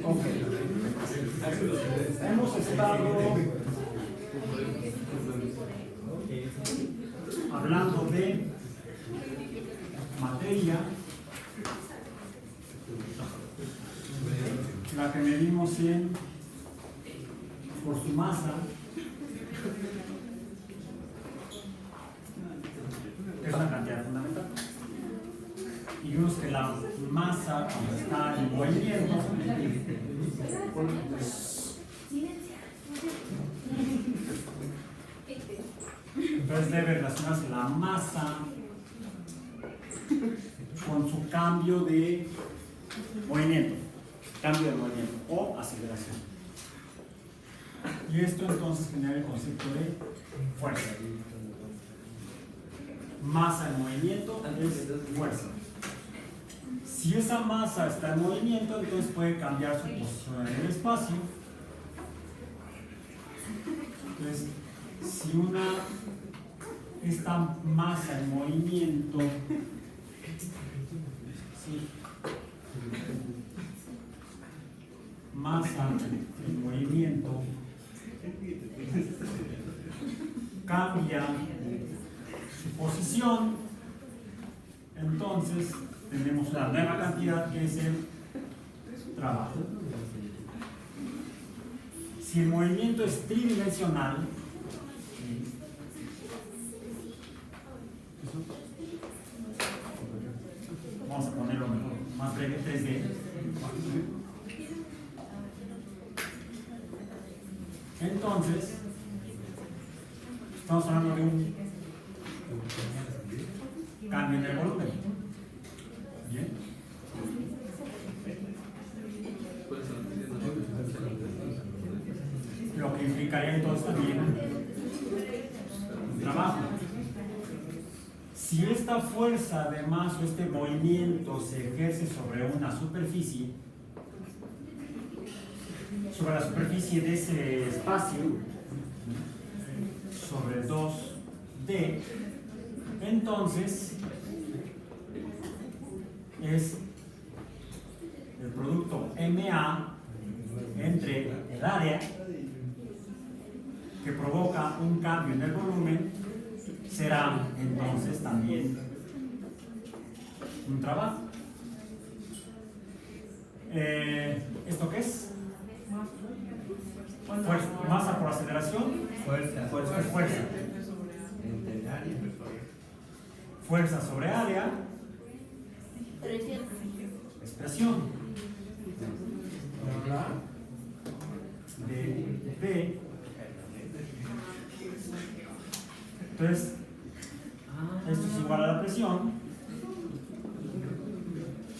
Ok. Hemos estado hablando de materia, la que medimos por su masa, es la cantidad fundamental. Y vimos que la masa, cuando está en movimiento, entonces debe relacionarse la masa con su cambio de movimiento, o aceleración. Y esto entonces genera el concepto de fuerza. Masa en movimiento es fuerza. Si esa masa está en movimiento, entonces puede cambiar su posición en el espacio. Entonces, si esta masa en movimiento, cambia su posición, entonces tenemos una nueva cantidad que es el trabajo. Si el movimiento es tridimensional, vamos a ponerlo mejor, más breve, 3D. Entonces, estamos hablando de un cambio en el volumen. Bien. Lo que implicaría entonces también un trabajo. Si esta fuerza además o este movimiento se ejerce sobre una superficie, sobre la superficie de ese espacio, sobre 2D, entonces es el producto MA entre el área que provoca un cambio en el volumen, será entonces también un trabajo. ¿Esto qué es? Fuerza. Masa por aceleración. Fuerza. Fuerza sobre área. Expresión. De P. Entonces, esto es igual a la presión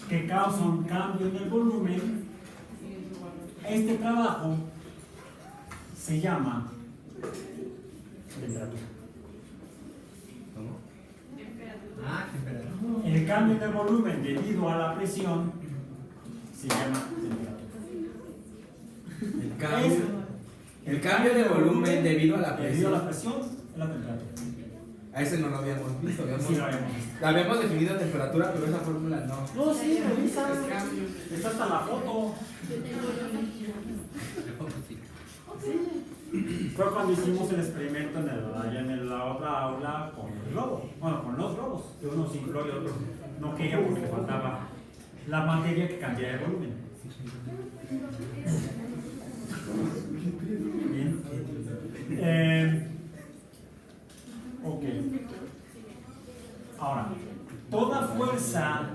que causa un cambio en el volumen. Este trabajo se llama temperatura. Temperatura. El cambio en el volumen debido a la presión se llama temperatura. El cambio de volumen debido a la presión. Debido a la presión es la temperatura. A ese no lo habíamos visto. Sí, lo habíamos visto. Habíamos definido temperatura, pero esa fórmula no. No, sí, revisa. Está hasta la foto. Fue cuando hicimos el experimento allá en la otra aula con el globo. Bueno, con los globos. Uno sin globo y otro no quería porque le faltaba la materia que cambiara de volumen. Bien. Ok. Ahora, toda fuerza,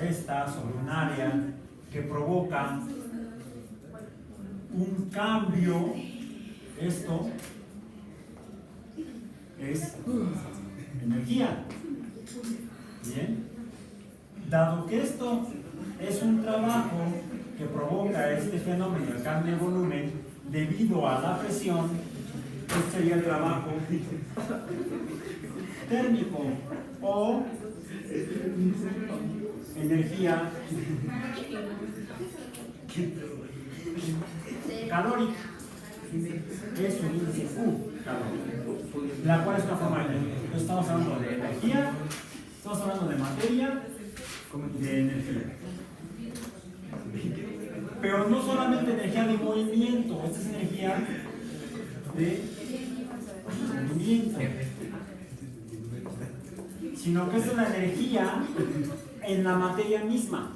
esta sobre un área que provoca un cambio, esto es energía. Bien. Dado que esto es un trabajo que provoca este fenómeno de cambio de volumen debido a la presión, este sería el trabajo térmico o energía calórica. Es un índice Q calórico, la cual es una forma de energía. Estamos hablando de energía, estamos hablando de materia, de energía. Pero no solamente energía de movimiento, esta es energía de movimiento, sino que es la energía en la materia misma,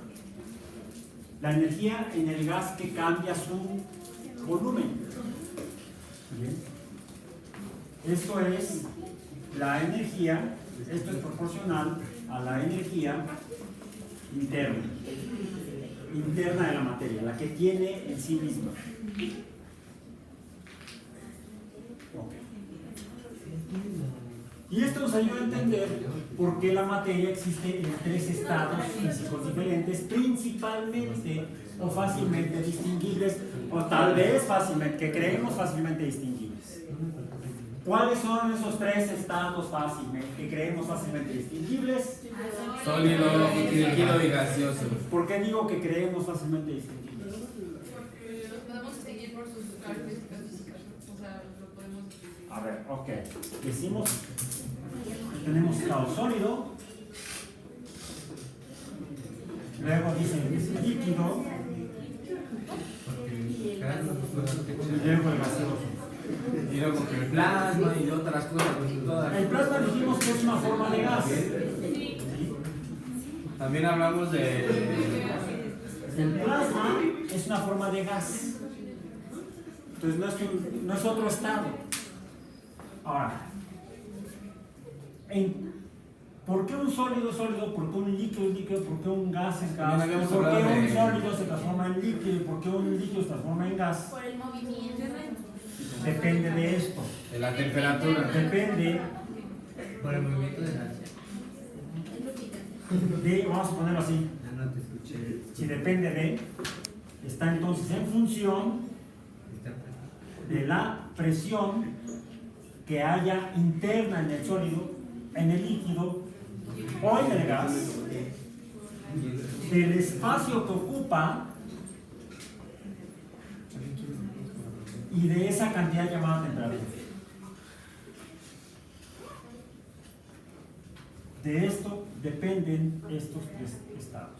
la energía en el gas que cambia su volumen. ¿Bien? Esto es la energía, esto es proporcional a la energía interna de la materia, la que tiene en sí misma. Okay. Y esto nos ayuda a entender por qué la materia existe en tres estados físicos diferentes, principalmente o fácilmente distinguibles, o tal vez fácilmente, que creemos fácilmente distinguibles. ¿Cuáles son esos tres estados fácilmente, que creemos fácilmente distinguibles? Sólido, líquido y gaseoso. ¿Por qué digo que creemos fácilmente distinguibles? Porque los podemos distinguir por sus características físicas. O sea, lo podemos. A ver, ok. Decimos que tenemos estado sólido, luego dicen que es líquido, y luego el gaseoso. Y luego con el plasma y otras cosas. Todas. El plasma dijimos que es una forma de gas. También hablamos de. El plasma es una forma de gas. Entonces no es otro estado. Ahora, ¿por qué un sólido es sólido? ¿Por qué un líquido es líquido? ¿Por qué un gas es gas? ¿Por qué un sólido se transforma en líquido? ¿Por qué un líquido se transforma en gas? Por el movimiento. Depende de esto. De la temperatura. Depende Por el movimiento de la. de, vamos a ponerlo así, No te escuché. si depende de, está entonces en función de la presión que haya interna en el sólido, en el líquido o en el gas, del espacio que ocupa y de esa cantidad llamada temperatura. De esto dependen estos tres estados,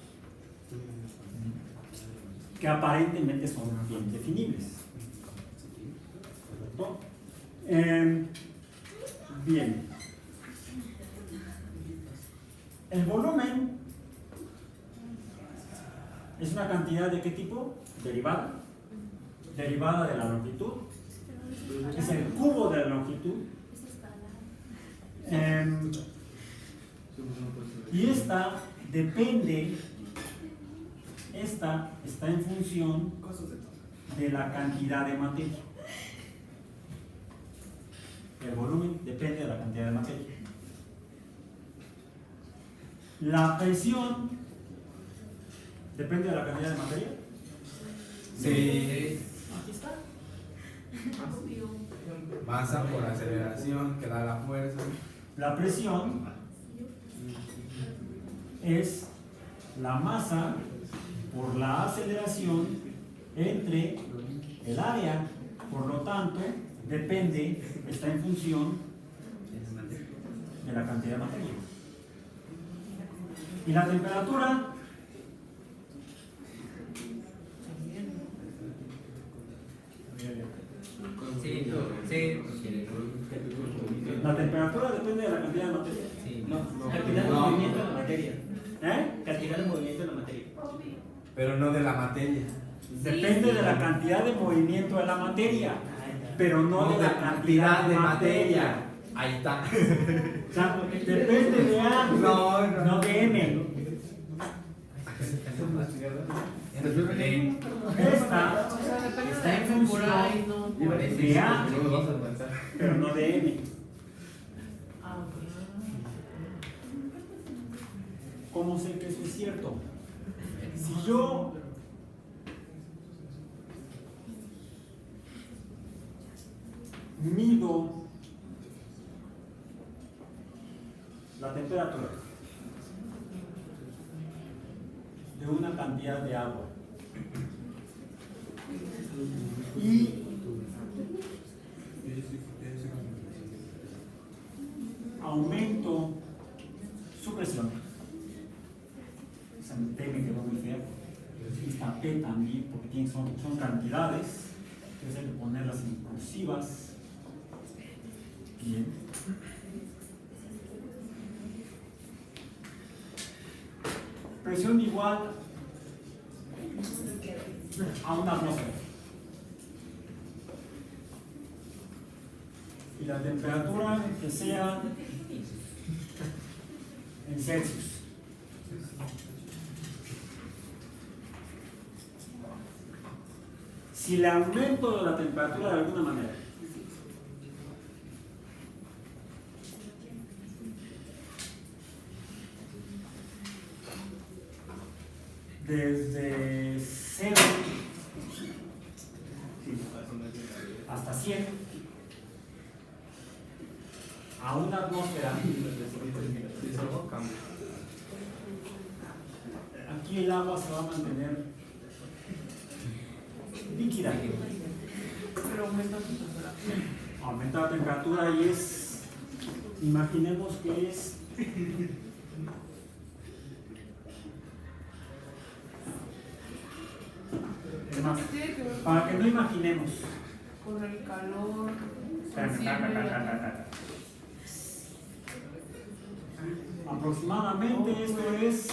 que aparentemente son bien definibles. ¿Correcto? Bien. El volumen es una cantidad de qué tipo? Derivada. Derivada de la longitud. Es el cubo de la longitud. Y esta depende, esta está en función de la cantidad de materia. El volumen depende de la cantidad de materia. La presión depende de la cantidad de materia. Sí. Aquí está. Masa por aceleración que da la fuerza. La presión es la masa por la aceleración entre el área, por lo tanto, depende, está en función de la cantidad de materia. ¿Y la temperatura? Sí, sí. La temperatura depende de la cantidad de materia. Sí. No, cantidad de No. movimiento en la materia. ¿Eh? Cantidad de movimiento en la materia. Pero no de la materia. Depende de la cantidad de movimiento de la materia, pero no de la cantidad de materia. Ahí está. O sea, depende de A, no de M. Esta está en función de A, pero no de M. ¿Cómo sé que eso es cierto? Si yo mido la temperatura de una cantidad de agua y aumento su presión, esa me quedó muy fea, está. la P también, porque son cantidades, entonces hay que ponerlas en cursivas. Bien. Presión igual a una atmósfera. Y la temperatura que sea en Celsius. Si le aumento la temperatura de alguna manera, desde 0 hasta 100 a una atmósfera, aquí el agua se va a mantener líquida. Pero aumenta la temperatura. Aumenta la temperatura y es, imaginemos que es más, Tiene que ver para que no imaginemos. con el calor. Aproximadamente esto es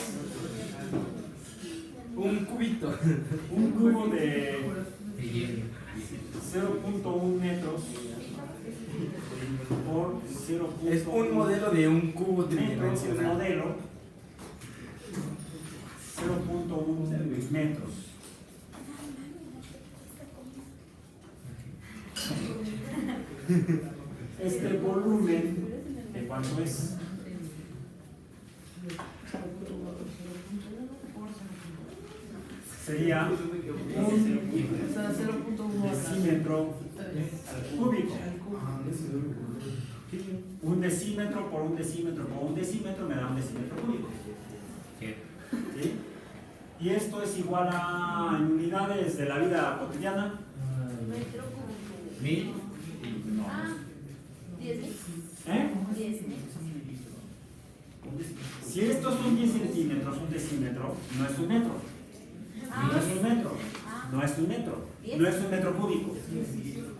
Un cubito. un cubo de De hielo. 0.1 metros por 0.1 Es un modelo de un cubo metros, un tridimensional. modelo 0.1 metros. Este volumen, ¿de cuánto es? Sería un O sea, 0.1 decímetro cúbico. Un decímetro por un decímetro por un decímetro me da un decímetro cúbico. ¿Sí? Y esto es igual a, en unidades de la vida cotidiana, Metro cúbico. 1000. no. Ah, 10.000. ¿Eh? 10.000. Si estos son 10 centímetros, un decímetro, no es un metro. No es un metro. No es un metro. No es un metro cúbico.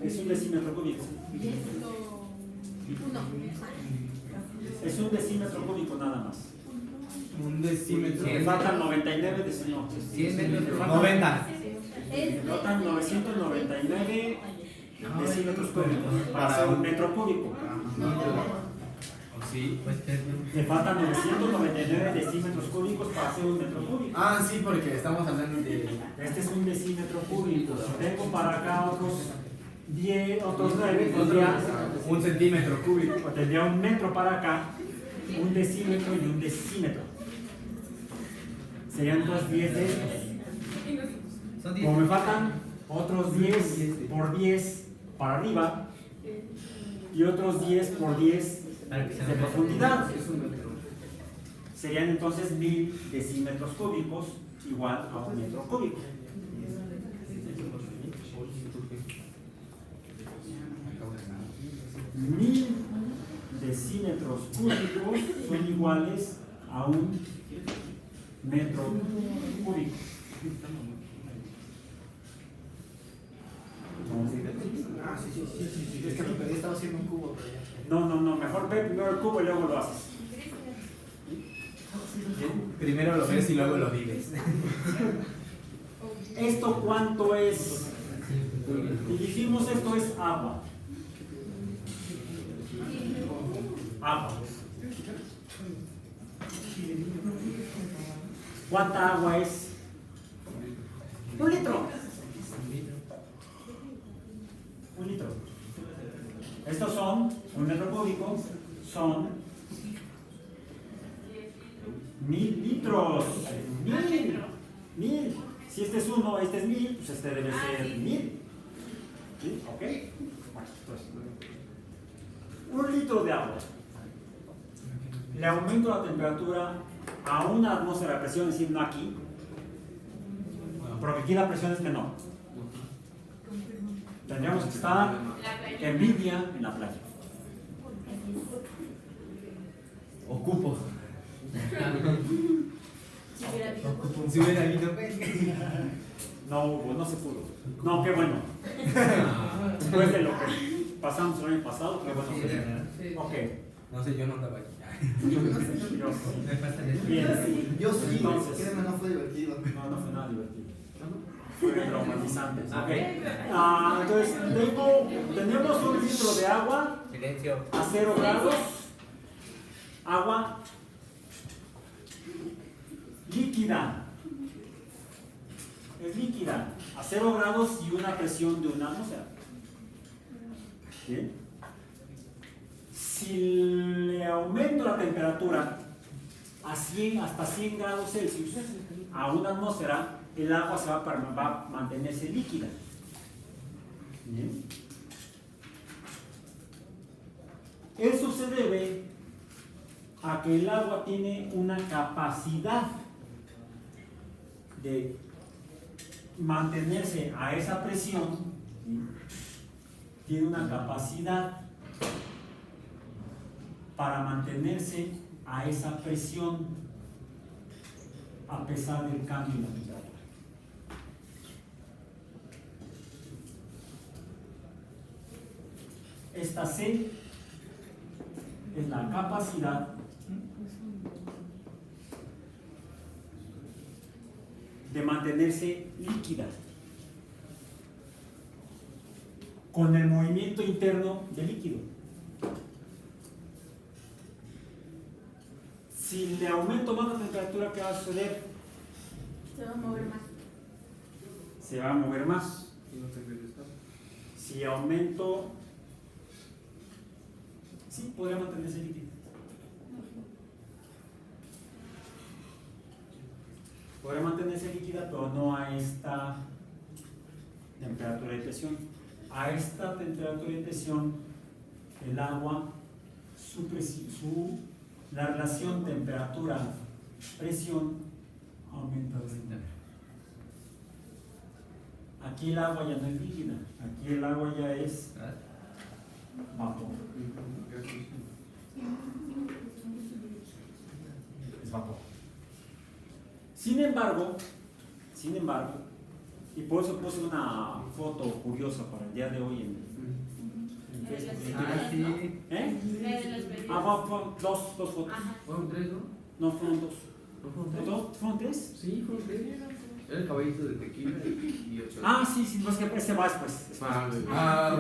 Es un decímetro cúbico. 10. Uno. Es un decímetro cúbico nada más. Un decímetro. Me faltan 99 decímetros. 100 metros. 90. Me faltan 999 decímetros cúbicos para ser un metro cúbico. Sí. Pues Me faltan 999 decímetros cúbicos para ser un metro cúbico. Ah, sí, porque estamos hablando de. Este es un decímetro cúbico. Si tengo para acá otros 10, otros 9, Un centímetro cúbico. tendría un metro para acá, un decímetro y un decímetro. Serían 2 10 de estos. son 10. Como me faltan otros 10 por 10 para arriba y otros 10 por 10 Para que sea de un metro. profundidad, serían entonces 1000 decímetros cúbicos igual a un metro cúbico. 1000 decímetros cúbicos son iguales a un metro cúbico. Ah, sí. Es que mi pedí estaba haciendo un cubo, pero ya. No, mejor ve primero el cubo y luego lo haces. Primero lo ves y luego lo vives. ¿Esto cuánto es? Y dijimos esto es agua. Agua. ¿Cuánta agua es? 1 litro. 1 litro. Estos son, un metro cúbico, son 1000 litros. 1000. Si este es 1, este es 1000, pues este debe ser 1000. ¿Sí? ¿Ok? Bueno, entonces, 1 litro de agua. Le aumento la temperatura a una atmósfera de presión, es decir, no aquí, porque aquí la presión es menor. Tendríamos que estar en Libia, en la playa. Ocupo. Si hubiera habido. Si hubiera habido. No hubo, no se pudo. No, qué bueno. Después de lo que pasamos el año pasado, qué bueno. Sí, que- ¿verdad? Sí. Ok. No sé, yo no estaba aquí. Yo sí. Me falta el Bien. Yo sí, Entonces. créeme, no fue divertido. No fue nada divertido. Fue traumatizante. Ah, Ok. Entonces, tenemos un litro de agua Silencio. a 0 grados. Agua líquida. Es líquida. A 0 grados y una presión de una atmósfera. Bien. Si le aumento la temperatura a 100, hasta 100 grados Celsius a una atmósfera, el agua va a mantenerse líquida. Bien. Eso se debe a que el agua tiene una capacidad de mantenerse a esa presión, ¿sí? Tiene una capacidad para mantenerse a esa presión a pesar del cambio en la temperatura. Esta C es la capacidad de mantenerse líquida con el movimiento interno del líquido. Si le aumento más la temperatura, ¿qué va a suceder? Se va a mover más. Se va a mover más. Si aumento, sí, podría mantenerse líquido. Podría mantenerse líquida, pero no a esta temperatura de presión. A esta temperatura de presión, el agua, la relación temperatura-presión aumenta. Aquí el agua ya no es líquida, aquí el agua ya es vapor. Es vapor. Sin embargo, y por eso puse una foto curiosa para el día de hoy en Facebook. Ah, sí. ¿Eh? Fueron dos fotos. Fueron 3, ¿no? No, fueron dos. ¿No fueron 3? ¿Fueron tres? Sí, fueron 3. Era el caballito de tequila y 8. Sí, no es que ese va después. ok.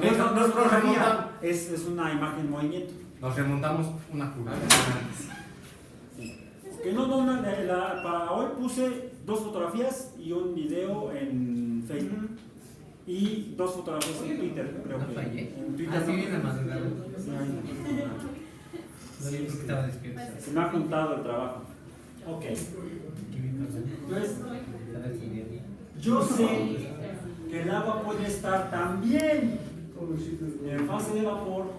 No es fotografía, es una imagen en movimiento. Nos remontamos una jugada antes. Que para hoy puse 2 fotografías y un video en Facebook. Y 2 fotografías en Twitter, creo No que. fallé. En Twitter Ah, sí, en la madrugada. Sí, No, yo porque estaba despierto. se me ha juntado el trabajo. Ok. Entonces, yo sé que el agua puede estar también en fase de vapor,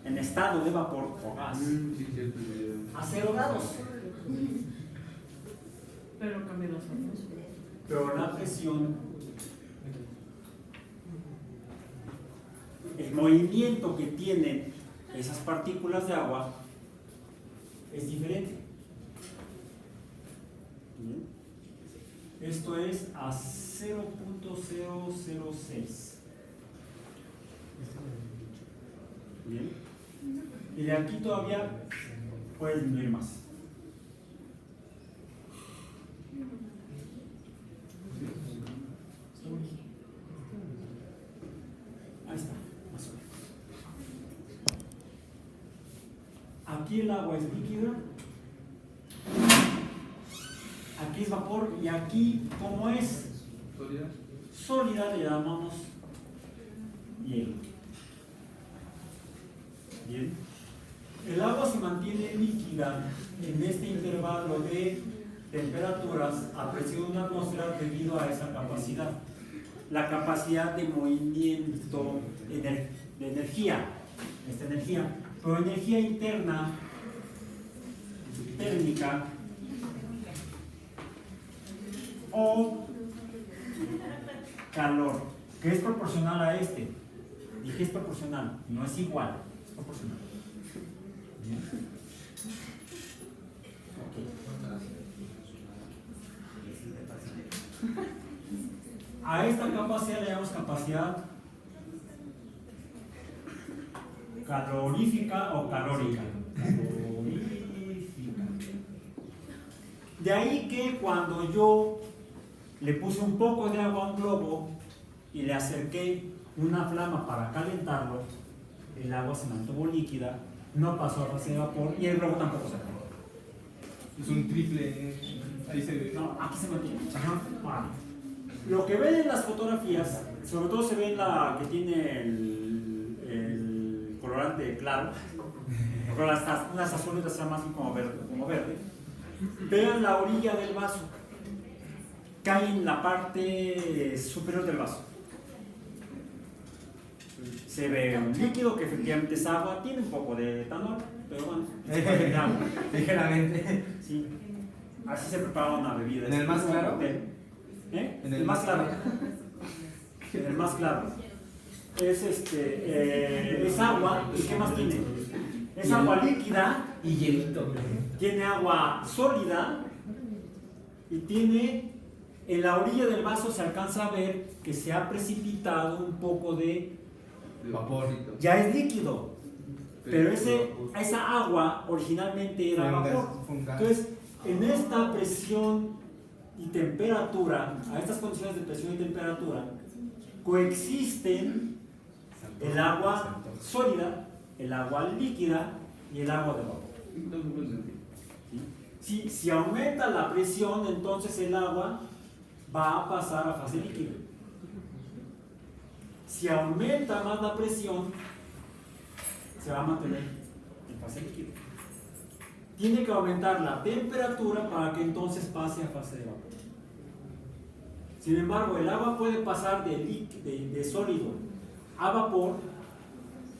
en estado de vapor o gas, Sí, cierto. a 0 grados. Pero cambia las formas. Pero la presión, el movimiento que tienen esas partículas de agua es diferente. ¿Bien? Esto es a 0.006. Bien. Y de aquí todavía puede disminuir más. Ahí está, más o menos. Aquí el agua es líquida, aquí es vapor y aquí, como es ¿Sólida? sólida, le llamamos hielo. Bien. El agua se mantiene líquida en este intervalo de temperaturas a presión de una atmósfera debido a esa capacidad. La capacidad de movimiento de energía, esta energía, pero energía interna térmica o calor, que es proporcional a este. Dije es proporcional, no es igual, es proporcional. Bien. Ok. A esta capacidad le llamamos capacidad calorífica o calórica. Calorífica. De ahí que cuando yo le puse un poco de agua a un globo y le acerqué una flama para calentarlo, el agua se mantuvo líquida, no pasó a fase de vapor y el globo tampoco se acabó. Es un triple. Ahí se ve. No, aquí se mantiene. Ajá. Ah. Lo que ven en las fotografías, sobre todo se ve en la que tiene el colorante claro, porque unas azules se llaman así como verde. Vean la orilla del vaso, cae en la parte superior del vaso. Se ve un líquido que efectivamente es agua, tiene un poco de etanol, pero bueno, es agua. Ligeramente. Sí. Así se prepara una bebida. ¿En el más claro? En el más claro. En el más claro. Es agua, ¿y qué más tiene? Es agua líquida, Y hielito. tiene agua sólida y tiene, en la orilla del vaso se alcanza a ver que se ha precipitado un poco de, Vapor. ya es líquido, pero esa agua originalmente era vapor. Entonces, en esta presión y temperatura, a estas condiciones de presión y temperatura, coexisten el agua sólida, el agua líquida y el agua de vapor. ¿Sí? Si aumenta la presión, entonces el agua va a pasar a fase líquida. Si aumenta más la presión, se va a mantener en fase líquida. Tiene que aumentar la temperatura para que entonces pase a fase de vapor. Sin embargo, el agua puede pasar de sólido a vapor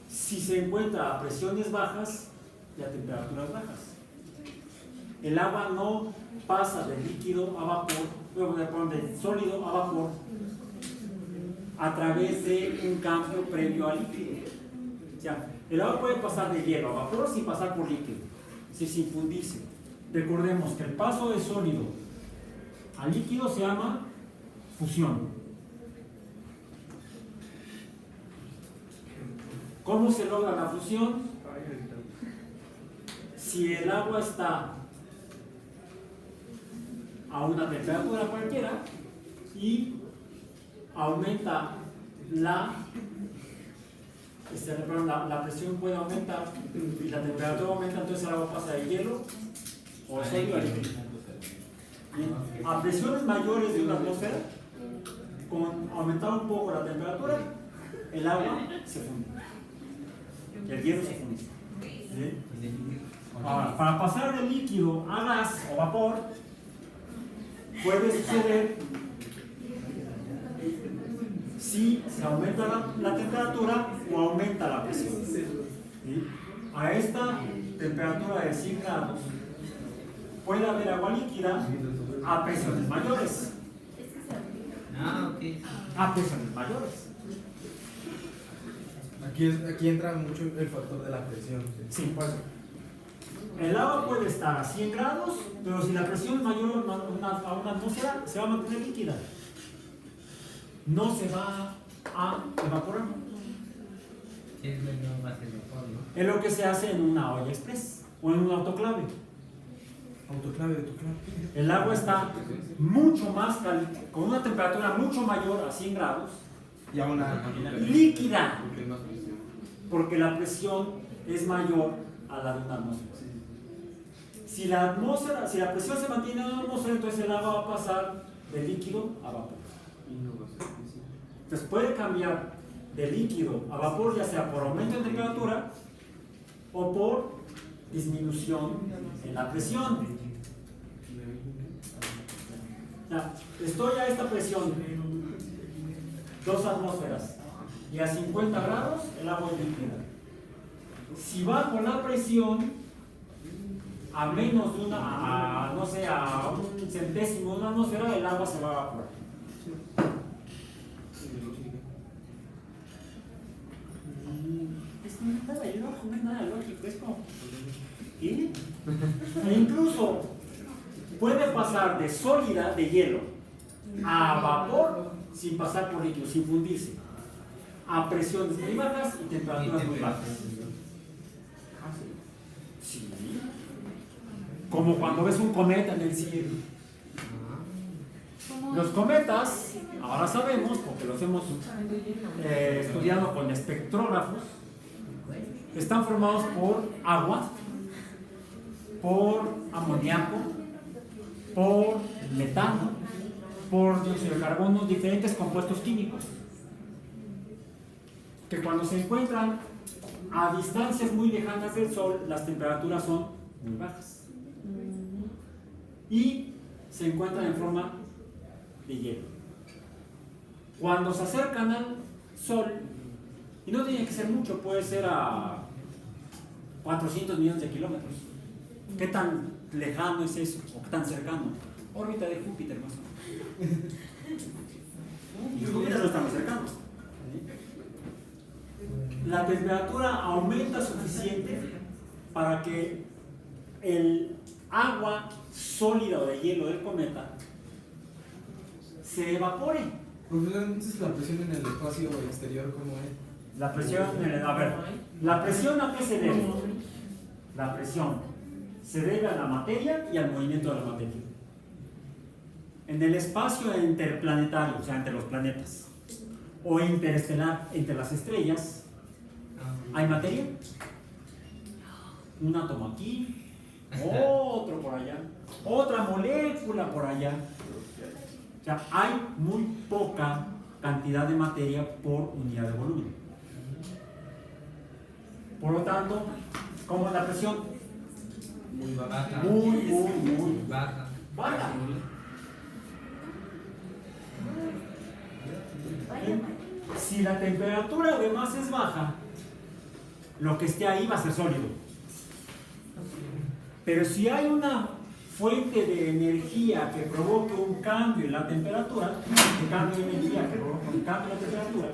si se encuentra a presiones bajas y a temperaturas bajas. El agua no pasa de líquido a vapor, de sólido a vapor a través de un cambio previo al líquido. O sea, el agua puede pasar de hielo a vapor sin pasar por líquido, sin fundirse. Recordemos que el paso de sólido a líquido se llama fusión. ¿Cómo se logra la fusión? Si el agua está a una temperatura cualquiera y aumenta la presión puede aumentar y la temperatura aumenta, entonces el agua pasa de hielo o sólido a líquido. A presiones mayores de una atmósfera, con aumentar un poco la temperatura, el agua se funde. El hielo se funde. ¿Sí? Ahora, para pasar de líquido a gas o vapor, puede suceder si se aumenta la temperatura o aumenta la presión. ¿Sí? A esta temperatura de 100 grados puede haber agua líquida a presiones mayores. A presiones mayores. Aquí entra mucho el factor de la presión. Sí, pues. El agua puede estar a 100 grados, pero si la presión es mayor a una atmósfera, se va a mantener líquida. No se va a evaporar. Es lo que se hace en una olla express o en un autoclave. Autoclave. El agua está mucho más caliente, con una temperatura mucho mayor a 100 grados, Y a una líquida, porque la presión es mayor a la de una atmósfera. Si la presión se mantiene en una atmósfera, entonces el agua va a pasar de líquido a vapor. Entonces puede cambiar de líquido a vapor, ya sea por aumento de temperatura o por disminución en la presión. Estoy a esta presión, 2 atmósferas, y a 50 grados el agua es líquida. Si bajo la presión a menos de a un centésimo de una atmósfera, el agua se va a evaporar. No es nada lógico, es como... ¿Y? E incluso puede pasar de sólida, de hielo, a vapor sin pasar por líquido, sin fundirse, a presiones muy bajas y temperaturas muy bajas. Sí. Como cuando ves un cometa en el cielo. Los cometas, ahora sabemos, porque los hemos estudiado con espectrógrafos, están formados por agua, por amoníaco, por metano, por dióxido de carbono, diferentes compuestos químicos, que cuando se encuentran a distancias muy lejanas del Sol, las temperaturas son muy bajas y se encuentran en forma de hielo. Cuando se acercan al Sol, y no tiene que ser mucho, puede ser a 400 millones de kilómetros. ¿Qué tan lejano es eso? ¿O qué tan cercano? Órbita de Júpiter, más o menos. Y Júpiter no está muy cercano. La temperatura aumenta suficiente para que el agua sólida o de hielo del cometa se evapore. Profesor, entonces la presión en el espacio exterior, ¿cómo es? La presión, a ver, ¿la presión a qué se debe? La presión se debe a la materia y al movimiento de la materia. En el espacio interplanetario, o sea, entre los planetas, o interestelar, entre las estrellas, ¿hay materia? Un átomo aquí, otro por allá, otra molécula por allá. O sea, hay muy poca cantidad de materia por unidad de volumen. Por lo tanto, ¿cómo es la presión? Muy baja. Muy Baja. baja. Si la temperatura además es baja, lo que esté ahí va a ser sólido. Pero si hay una fuente de energía que provoque un cambio en la temperatura, un cambio de energía que provoque un cambio en la temperatura,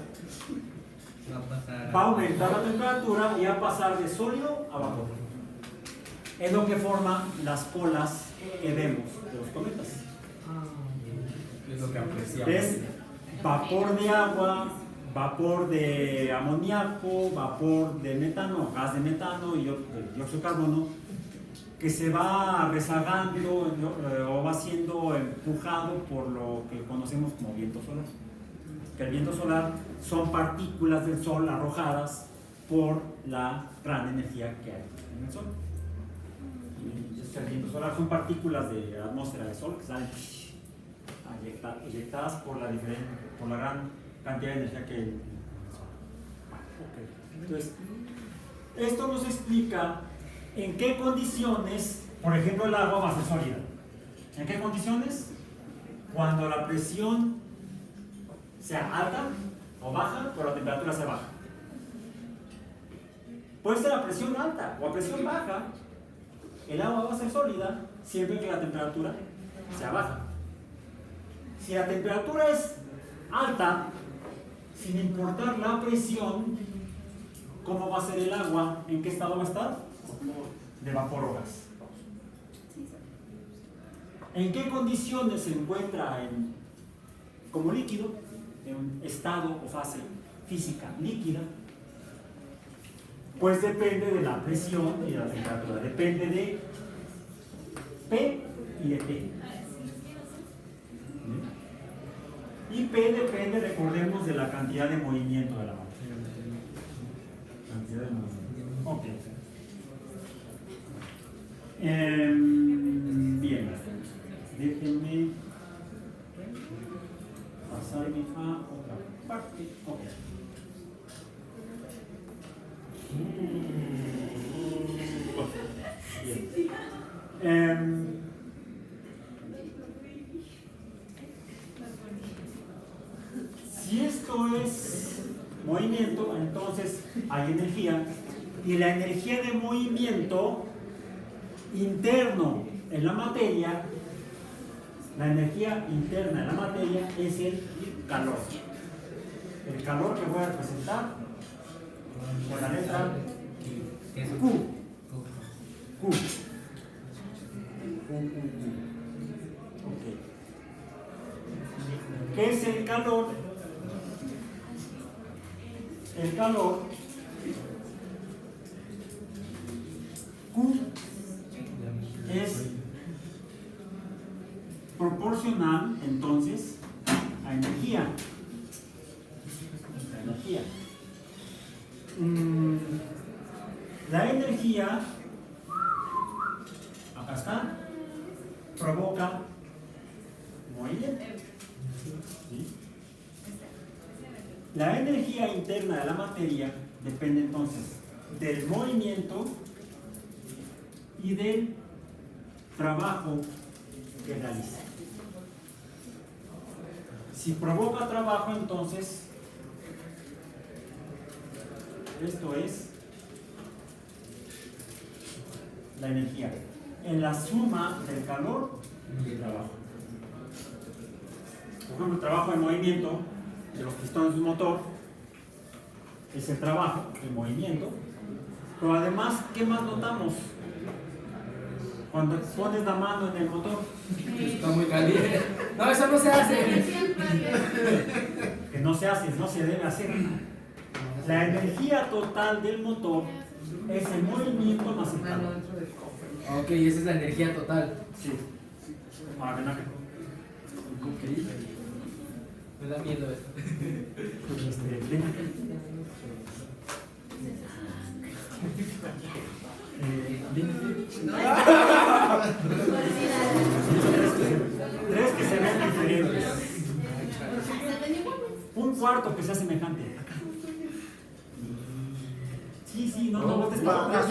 va a aumentar la temperatura y va a pasar de sólido a vapor. Es lo que forma las colas que vemos de los cometas. Es lo que apreciamos. Es vapor de agua, vapor de amoníaco, vapor de metano, gas de metano y dióxido de carbono, que se va rezagando o va siendo empujado por lo que conocemos como viento solar. Que el viento solar son partículas del Sol arrojadas por la gran energía que hay en el Sol. Y el viento solar son partículas de la atmósfera del Sol que salen eyectadas por la gran cantidad de energía que hay en el Sol. Okay. Entonces, esto nos explica en qué condiciones, por ejemplo, el agua va a ser sólida. ¿En qué condiciones? Cuando la presión sea alta o baja, pero la temperatura sea baja. Puede ser a presión alta o a presión baja, el agua va a ser sólida siempre que la temperatura sea baja. Si la temperatura es alta, sin importar la presión, ¿cómo va a ser el agua? ¿En qué estado va a estar? De vapor o gas. ¿En qué condiciones se encuentra como líquido? En un estado o fase física líquida. Pues depende de la presión y de la temperatura. Depende de P y de T. Y P depende, recordemos, de la cantidad de movimiento de la materia. Cantidad de movimiento. Ok. Bien. Déjenme pasarme a otra parte. Ok. Bien. Si esto es movimiento, entonces hay energía, y la energía de movimiento interno en la materia, la energía interna en la materia es el calor. El calor que voy a representar con la letra Q. Q. Ok. es el calor. El calor Q es proporcional entonces a energía. La energía, acá está, provoca movimiento. ¿Sí? La energía interna de la materia depende entonces del movimiento y del trabajo que realiza. Si provoca trabajo, entonces esto es la energía en la suma del calor y el trabajo. Por ejemplo, el trabajo de movimiento de los pistones de un motor es el trabajo, el movimiento, pero además, ¿qué más notamos? Cuando pones la mano en el motor, Está muy caliente. No, eso no se hace. que no se hace, no se debe hacer. La energía total del motor es el movimiento más el calor. Ok, esa es la energía total. Sí. Ah, ven acá. Me da miedo esto. Ven acá. Tres que se ven diferentes. Un cuarto que sea semejante. Sí, no botes para atrás.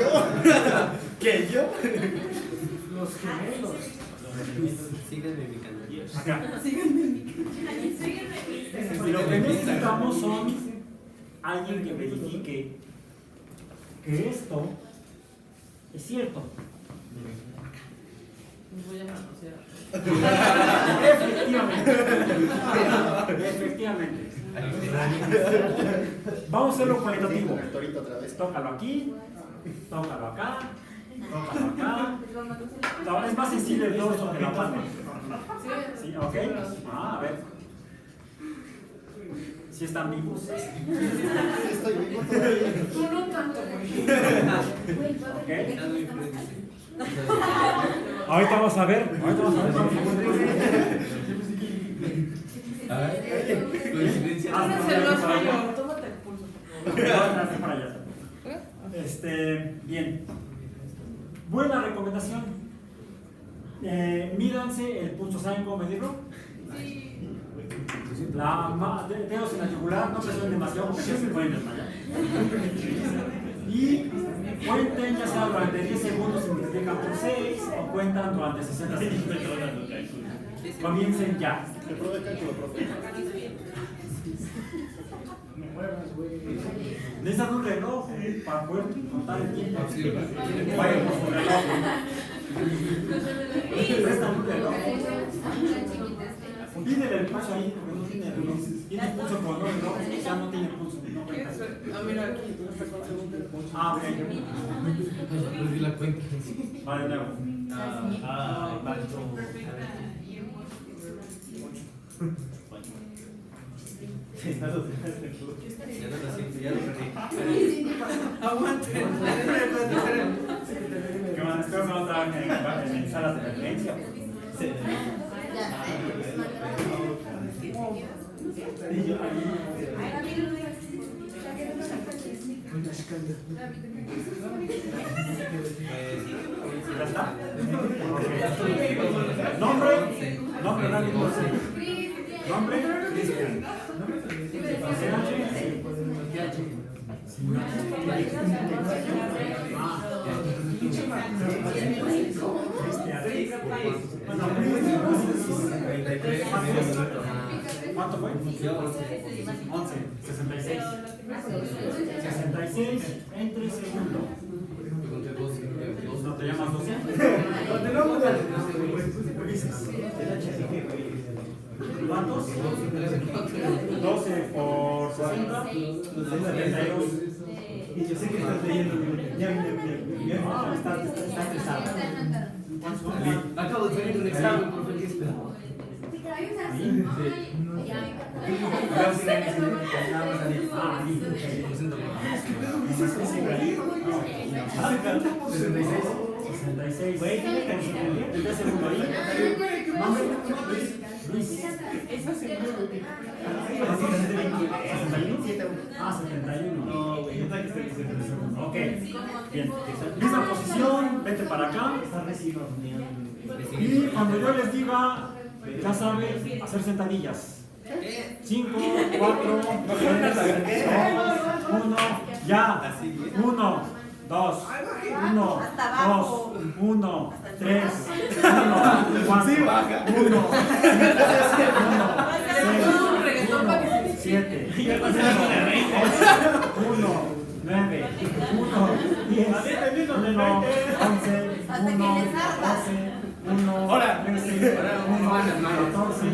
¿Qué, yo? Los gemelos. Sígueme mi canal. Acá. Y lo que necesitamos son alguien que verifique que esto es cierto. Efectivamente. Vamos a hacerlo cualitativo. Tócalo aquí, tócalo acá, tócalo acá. Ahora es más sensible el dorso que la palma. Sí, ok. A ver. Si están vivos. Estoy vivo todavía. Tú no tanto, Ok. Ahorita vamos a ver. A ver. Coincidencia. Tú eres el más mayor, tómate el pulso, por favor. Para allá. Bien. Buena recomendación. Mídanse el pulso. ¿Saben cómo medirlo? Sí. Dedos en la yugular, no presionen demasiado porque se pueden desmayar. Y cuenten, ya sea durante 10 segundos, se multiplican por 6 o cuentan durante 60 segundos. Comiencen ya. El profe cálculo, profe. Necesitan un reloj para poder contar el tiempo. Vayan por su reloj. Prestan un reloj. Pídele el pulso ahí porque no tiene reloj. Tiene el pulso con no, ya no tiene pulso. No cuenta. Ah, mira aquí, tú estás con segundo el pulso. Ah, ok. Ya perdí la cuenta. Vale, de nuevo. Ya no lo siento, ya lo perdí. Aguante. ¿Qué más? Espero que no trabajen en salas de emergencia. ¿Ya está? ¿Nombre? ¿Nombre? ¿Nombre? Cristian. ¿Cuánto fue? 11. 66. 66 entre segundo. ¿No te llamas 12? ¿Cuántos? 12 por 60. 72. Y yo sé que estás leyendo. Ah, está estresado. Acabo de salir de un examen, profe. ¿Qué espera? Bien. ¿Sí? Ah, 66. Güey, tiene que el segundo ahí. Nombre, Luis. Esa seguro. 61. Ah, 71. No, güey, yo que estoy diciendo. Ok. Bien. Misma posición, vete para acá. Y cuando yo les diga, ya saben, hacer sentadillas. 5, 4, 3, 2, 1, ya. 1, 2, 1, 2, 1, 3, 1, 4, 1, 7, 1, 9, 1, 10, 1, 11, 1, 12, 1, 13, 1, 14,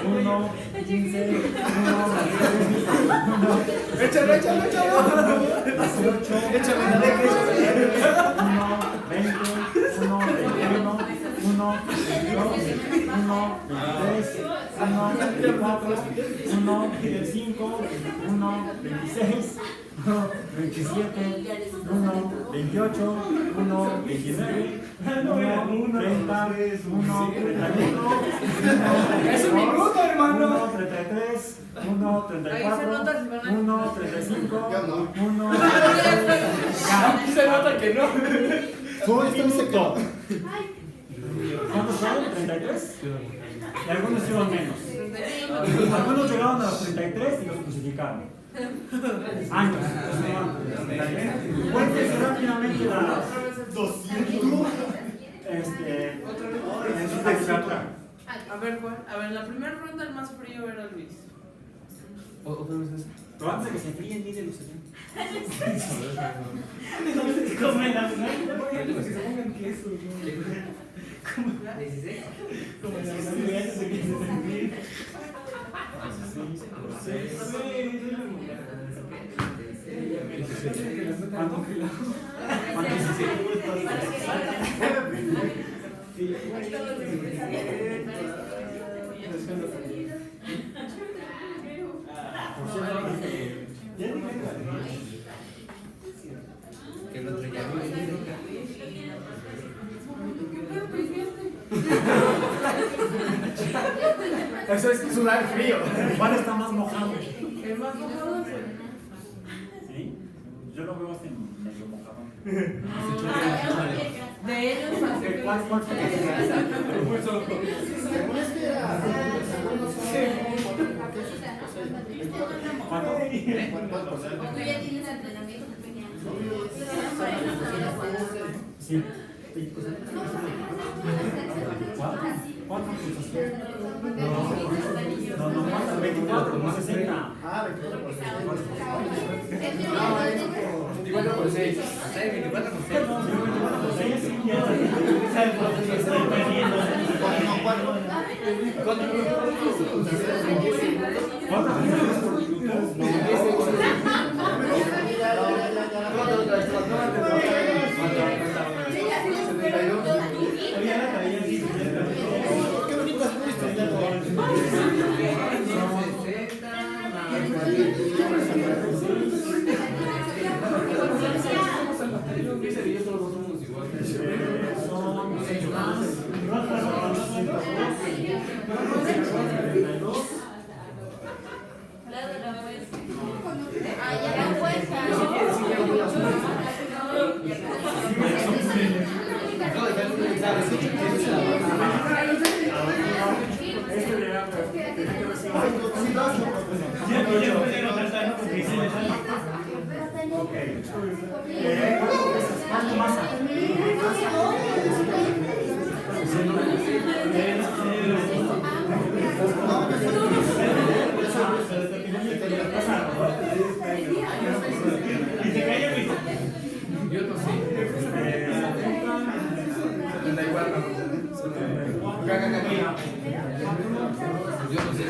1, 15, 1, 18, 1, 21, 1, 22, 1, 23, 1, 24, 1, 25, 1, 26, 1, 27, 1, 28, 1, 29, 1, 30, 1, 31, 1, 33, 1, 34, 1, 35, 1, Se nota que no. un minuto. ¿Cuántos son? ¿33? Y algunos hicieron menos. Algunos llegaron a los 33 y los crucificaron. Años. Cuéntense rápidamente las 200 en su literatura. A ver, Juan. A ver, en la primera ronda el más frío era Luis. ¿Otra vez esa? Pero antes de que se fríen, mírenlos allá. Comen la Que se pongan queso, ¿no? 16. Como en la Que el otro ya Eso es sudar frío. ¿Cuál está más mojado? El más mojado fue. ¿Sí? Yo lo veo así medio mojado. De ellos, así que. ¿Cuál fue? Según este era. ¿Cuánto? Tú ya tienes entrenamiento pequeño. Sí. ¿Cuánto? No, 24, no 60. Ah, 24 por 6. No, 24 por 6. hasta el 24 con 6. Qué bonitas ¿Cuánto más? Yo no sé. 74. Yo no sé.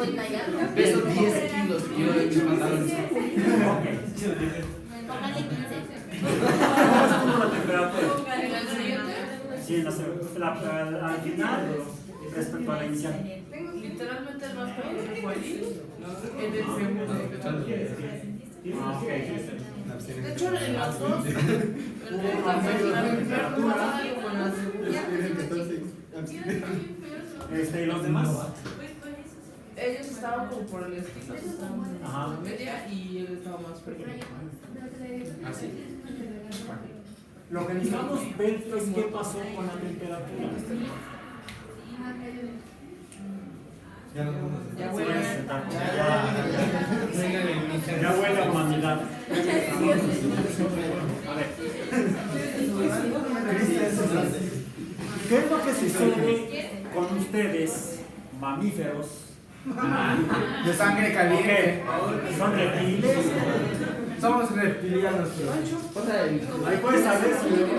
50 y algo. Peso 10 kilos, yo en mis pantalones. Ok. Póngale 15. ¿Cómo estuvo la temperatura? ¿En el siguiente? Sí, al final, respecto a la inicial. Literalmente el más pequeño que fue ahí. En el segundo. Ah, ok. De hecho, en las dos. La temperatura como en la segunda. ¿Y los demás? Ellos estaban como por el estilo, estaban en Ajá. la media y él estaba más pequeño. Así. Lo que necesitamos ver es qué pasó con la temperatura. Ya nos vamos Ya Sí, huele. ya huele a humanidad. A ver. ¿Qué es lo que sucede con ustedes, mamíferos? De sangre caliente. Ok, ¿son reptiles? Somos reptilianos. Ahí puedes saber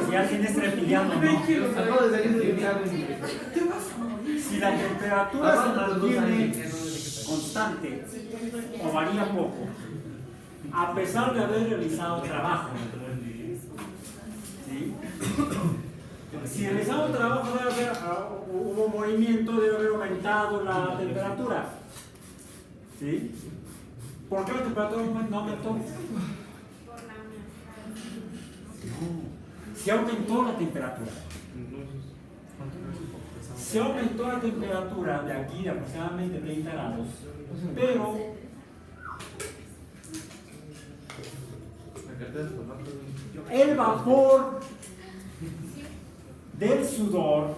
si alguien es reptiliano o no. Acabo de salir de Si la temperatura se mantiene constante o varía poco, a pesar de haber realizado trabajo, ¿sí? Si realizado un trabajo debe haber, hubo movimiento, debe haber aumentado la temperatura, ¿sí? ¿Por qué la temperatura no aumentó? Si aumentó la temperatura. Se aumentó la temperatura de aquí de aproximadamente 30 grados, pero el vapor del sudor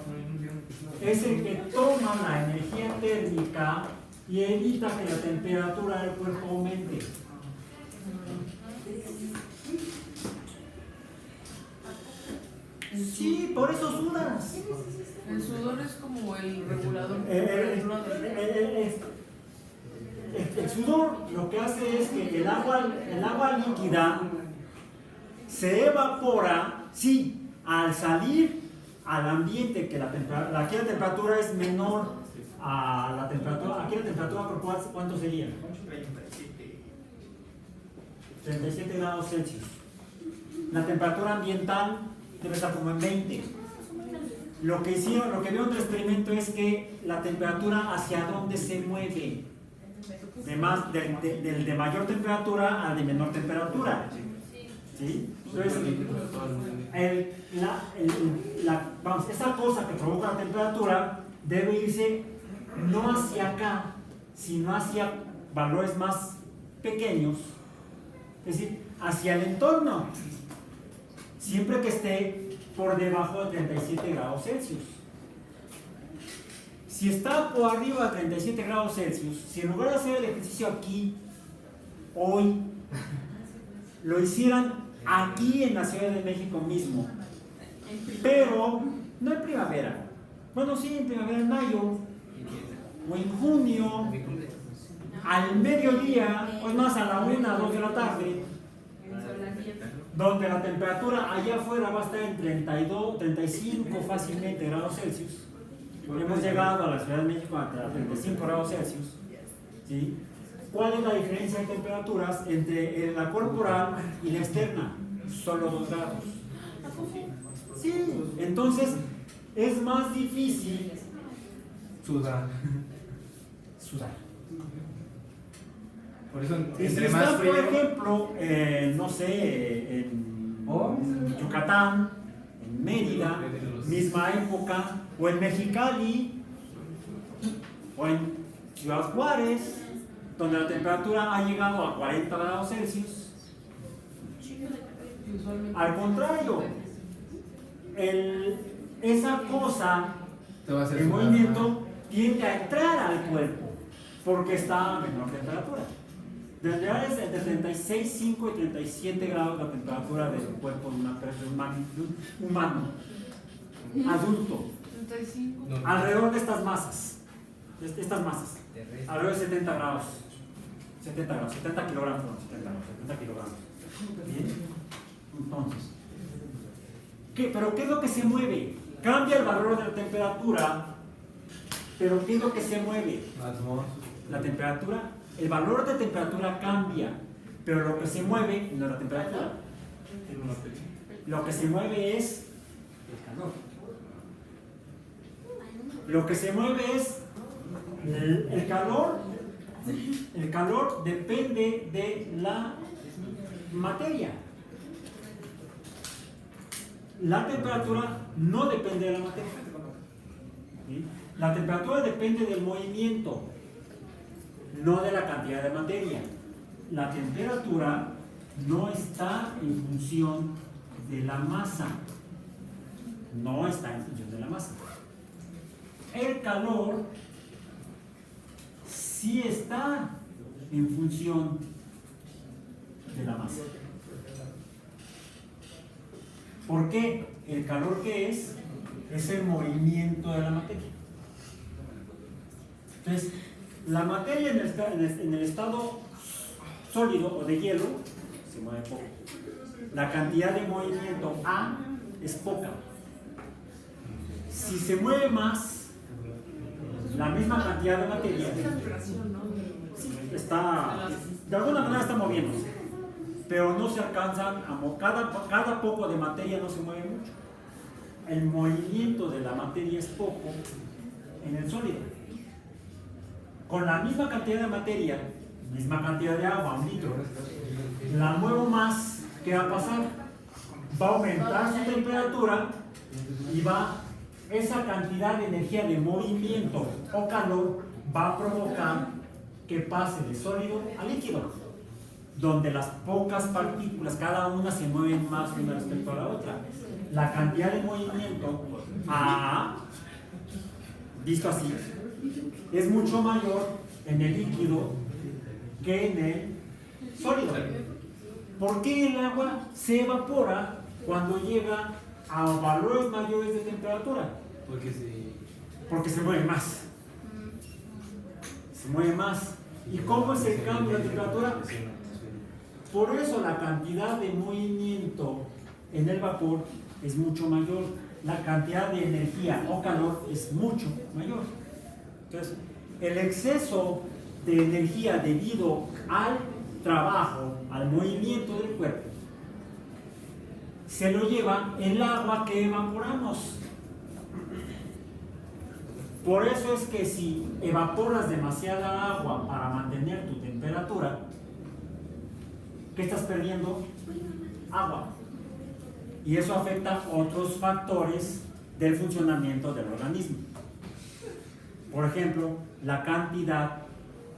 es el que toma la energía térmica y evita que la temperatura del cuerpo aumente. Sí, por eso sudas. El sudor es como el regulador. El sudor lo que hace es que el agua líquida se evapora, sí, al salir al ambiente, que aquí la temperatura es menor a la temperatura, aquí la temperatura corporal, ¿cuánto sería? 37 grados Celsius. La temperatura ambiental debe estar como en 20. Lo que veo en el experimento es que la temperatura hacia dónde se mueve, de mayor temperatura a de menor temperatura. ¿Sí? Entonces, esa cosa que provoca la temperatura debe irse no hacia acá, sino hacia valores más pequeños, es decir, hacia el entorno, siempre que esté por debajo de 37 grados Celsius. Si está por arriba de 37 grados Celsius, si en lugar de hacer el ejercicio aquí, hoy, lo hicieran aquí en la Ciudad de México mismo, pero no en primavera, bueno, sí, en primavera, en mayo, o en junio, al mediodía, o más a la 1 o 2 de la tarde, donde la temperatura allá afuera va a estar en 32, 35 fácilmente grados Celsius. Hemos llegado a la Ciudad de México a 35 grados Celsius. ¿Sí? ¿Cuál es la diferencia de temperaturas entre la corporal y la externa? Solo 2 grados. Sí, entonces es más difícil Sudar. sudar. Por eso, Y si entre más estás, frío. por ejemplo, no sé, en Yucatán, en Mérida, misma época, o en Mexicali, o en Ciudad Juárez, donde la temperatura ha llegado a 40 grados Celsius. Al contrario, esa cosa, Te va a hacer el sudar movimiento, tiende a entrar al cuerpo, porque está a menor temperatura. Desde áreas de 36,5 y 37 grados la temperatura del cuerpo de una persona, de un humano, adulto, 35. alrededor de estas masas, alrededor de 70 grados, 70 kilogramos, 70 kilogramos. Bien, entonces, ¿pero qué es lo que se mueve? Cambia el valor de la temperatura, pero ¿qué es lo que se mueve? más. la temperatura, el valor de temperatura cambia, pero lo que se mueve no es la temperatura. Lo que se mueve es el calor. Lo que se mueve es el calor. El calor depende de la materia. La temperatura no depende de la materia. ¿Sí? La temperatura depende del movimiento, no de la cantidad de materia. La temperatura no está en función de la masa. No está en función de la masa. El calor sí está en función de la masa. ¿Por qué? El calor que es el movimiento de la materia. Entonces, la materia en el estado sólido o de hielo se mueve poco. La cantidad de movimiento A es poca. Si se mueve más, la misma cantidad de materia está, de alguna manera está moviéndose, pero no se alcanzan a mover. Cada poco de materia no se mueve mucho. El movimiento de la materia es poco en el sólido. Con la misma cantidad de materia, misma cantidad de agua, 1 litro, la muevo más, ¿qué va a pasar? Va a aumentar su temperatura y esa cantidad de energía de movimiento o calor va a provocar que pase de sólido a líquido, donde las pocas partículas, cada una se mueven más una respecto a la otra. La cantidad de movimiento A, visto así, es mucho mayor en el líquido que en el sólido. ¿Por qué el agua se evapora cuando llega a valores mayores de temperatura? Porque se mueve más. Se mueve más. ¿Y cómo es el cambio de temperatura? Por eso la cantidad de movimiento en el vapor es mucho mayor. La cantidad de energía o calor es mucho mayor. Entonces, el exceso de energía debido al trabajo, al movimiento del cuerpo, se lo lleva el agua que evaporamos. Por eso es que si evaporas demasiada agua para mantener tu temperatura, ¿qué estás perdiendo? Agua. Y eso afecta otros factores del funcionamiento del organismo. Por ejemplo, la cantidad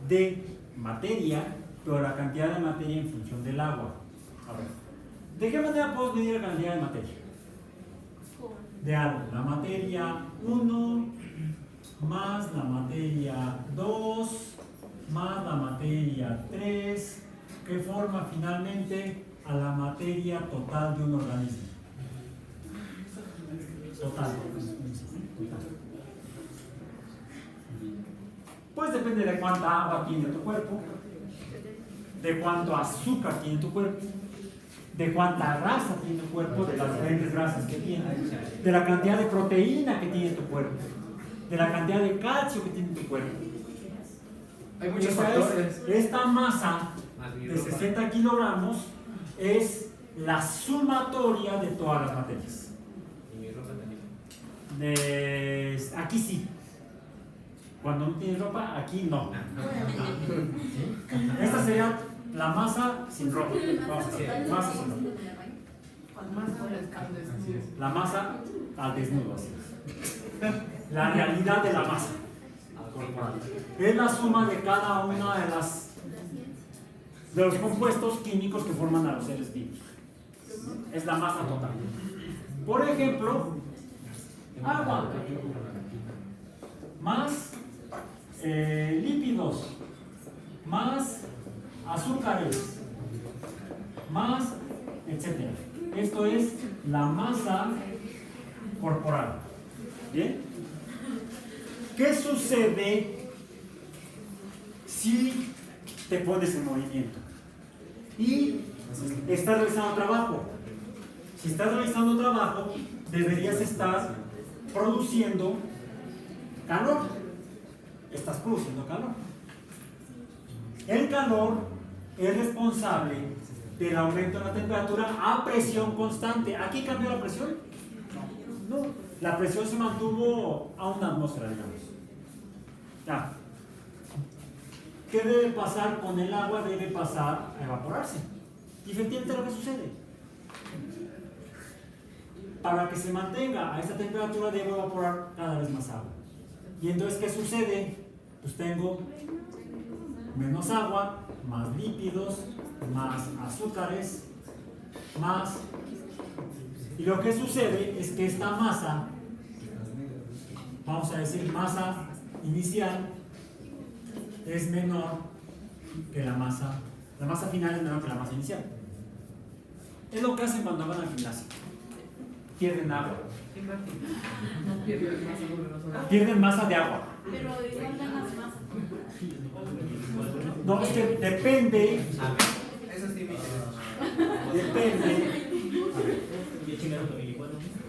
de materia, pero la cantidad de materia en función del agua. A ver, ¿de qué manera puedo medir la cantidad de materia? De algo. La materia 1 más la materia 2 más la materia 3, que forma finalmente a la materia total de un organismo. Total. Pues depende de cuánta agua tiene tu cuerpo, de cuánto azúcar tiene tu cuerpo, de cuánta grasa tiene tu cuerpo, de las diferentes grasas que tiene, de la cantidad de proteína que tiene tu cuerpo, de la cantidad de calcio que tiene tu cuerpo. Hay muchos factores. Esta masa de 60 kilogramos es la sumatoria de todas las materias. Aquí sí. Cuando no tienes ropa, aquí no. Esta sería la masa sin ropa. Vamos a hacer masa sin ropa. La masa al desnudo, así es. La realidad de la masa corporal es la suma de cada una de los compuestos químicos que forman a los seres vivos. Es la masa total. Por ejemplo, agua más lípidos más azúcares más etcétera. Esto es la masa corporal. ¿Bien? ¿Qué sucede si te pones en movimiento y estás realizando trabajo? Si estás realizando trabajo, deberías estar produciendo calor. Estás produciendo calor. El calor es responsable del aumento de la temperatura a presión constante. ¿Aquí cambió la presión? No. La presión se mantuvo a una atmósfera, digamos. Ya. ¿Qué debe pasar con el agua? Debe pasar a evaporarse. Y efectivamente lo que sucede. Para que se mantenga a esta temperatura debo evaporar cada vez más agua. Y entonces, ¿qué sucede? Pues tengo menos agua, más lípidos, más azúcares, más... Y lo que sucede es que esta masa, vamos a decir masa inicial, es menor que la masa final es menor que la masa inicial. Es lo que hacen cuando van al gimnasio. Pierden agua. Pierden masa de agua. Pero igual ganas más. No, es que depende. Eso sí me interesa. Depende.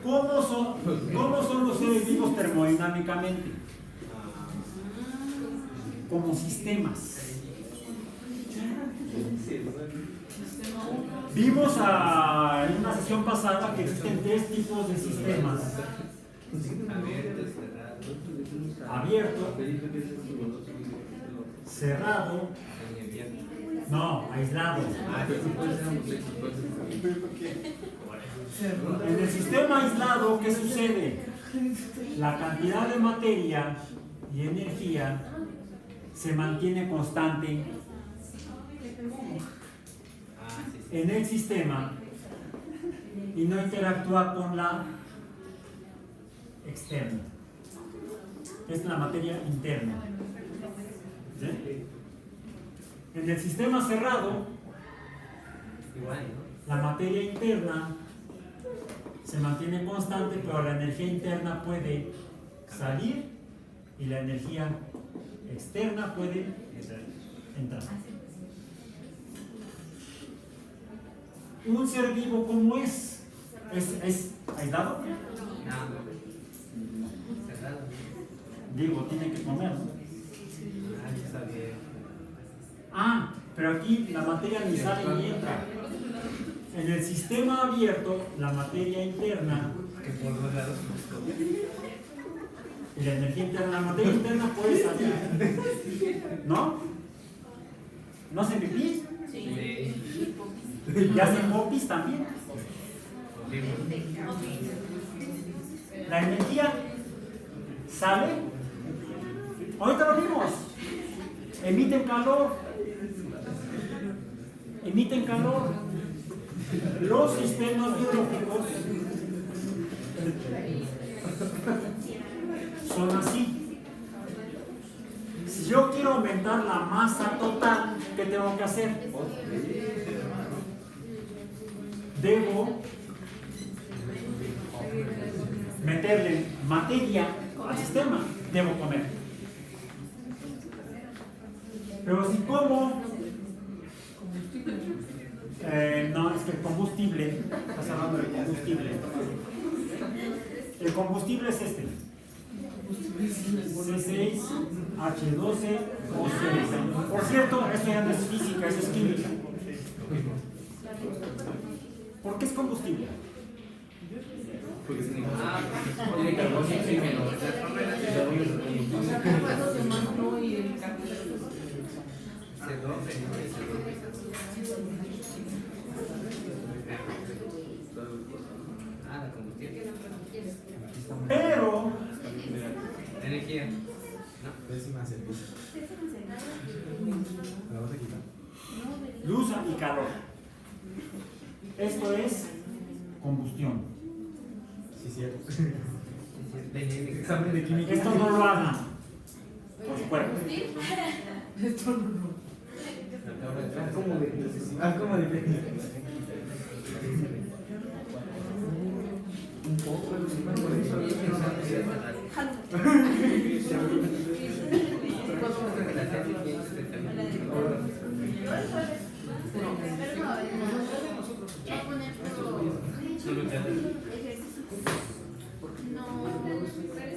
¿Cómo son los seres vivos termodinámicamente? Como sistemas. Vimos en una sesión pasada que existen 3 tipos de sistemas. Abierto, cerrado, no, aislado. En el sistema aislado, ¿qué sucede? La cantidad de materia y energía se mantiene constante en el sistema y no interactúa con la externa. Es la materia interna. ¿Sí? En el sistema cerrado, la materia interna se mantiene constante, pero la energía interna puede salir y la energía externa puede entrar. Un ser vivo, ¿cómo es? ¿Es aislado? Digo, tiene que comer, ¿no? Ah, pero aquí la materia ni sale ni entra. En el sistema abierto, la materia interna y la energía interna, la materia interna puede salir, ¿no? ¿No hacen pipí? Sí. Y hacen popis también. La energía sale. Ahorita lo vimos. Emiten calor. Emiten calor. Los sistemas biológicos son así. Si yo quiero aumentar la masa total, ¿qué tengo que hacer? Debo meterle materia al sistema, debo comer. Pero si como, no, es que el combustible, estás hablando del combustible. El combustible es este. C6, H12, O6. Por cierto, esto ya no es física, eso es química. ¿Por qué es combustible? Pero energía. luz y calor. Esto es combustión. Sí, cierto. Examen de química. Esto no lo hagan con su cuerpo. ¿Cómo de un poco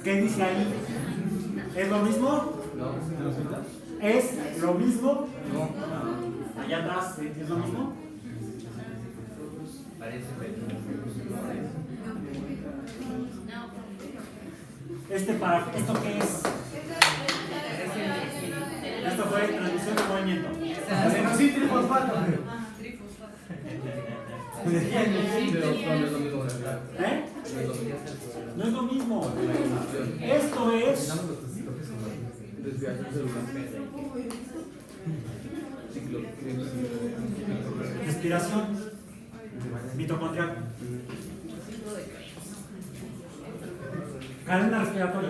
¿Qué dice ahí? ¿Es lo mismo? ¿Es lo mismo? Allá atrás, ¿es lo mismo? Parece, pero ¿Esto qué es? Esto fue transmisión de movimiento. Bueno, sí, trifosfato. ¿Eh? No es lo mismo. Esto es respiración mitocondrial. Cadena respiratoria.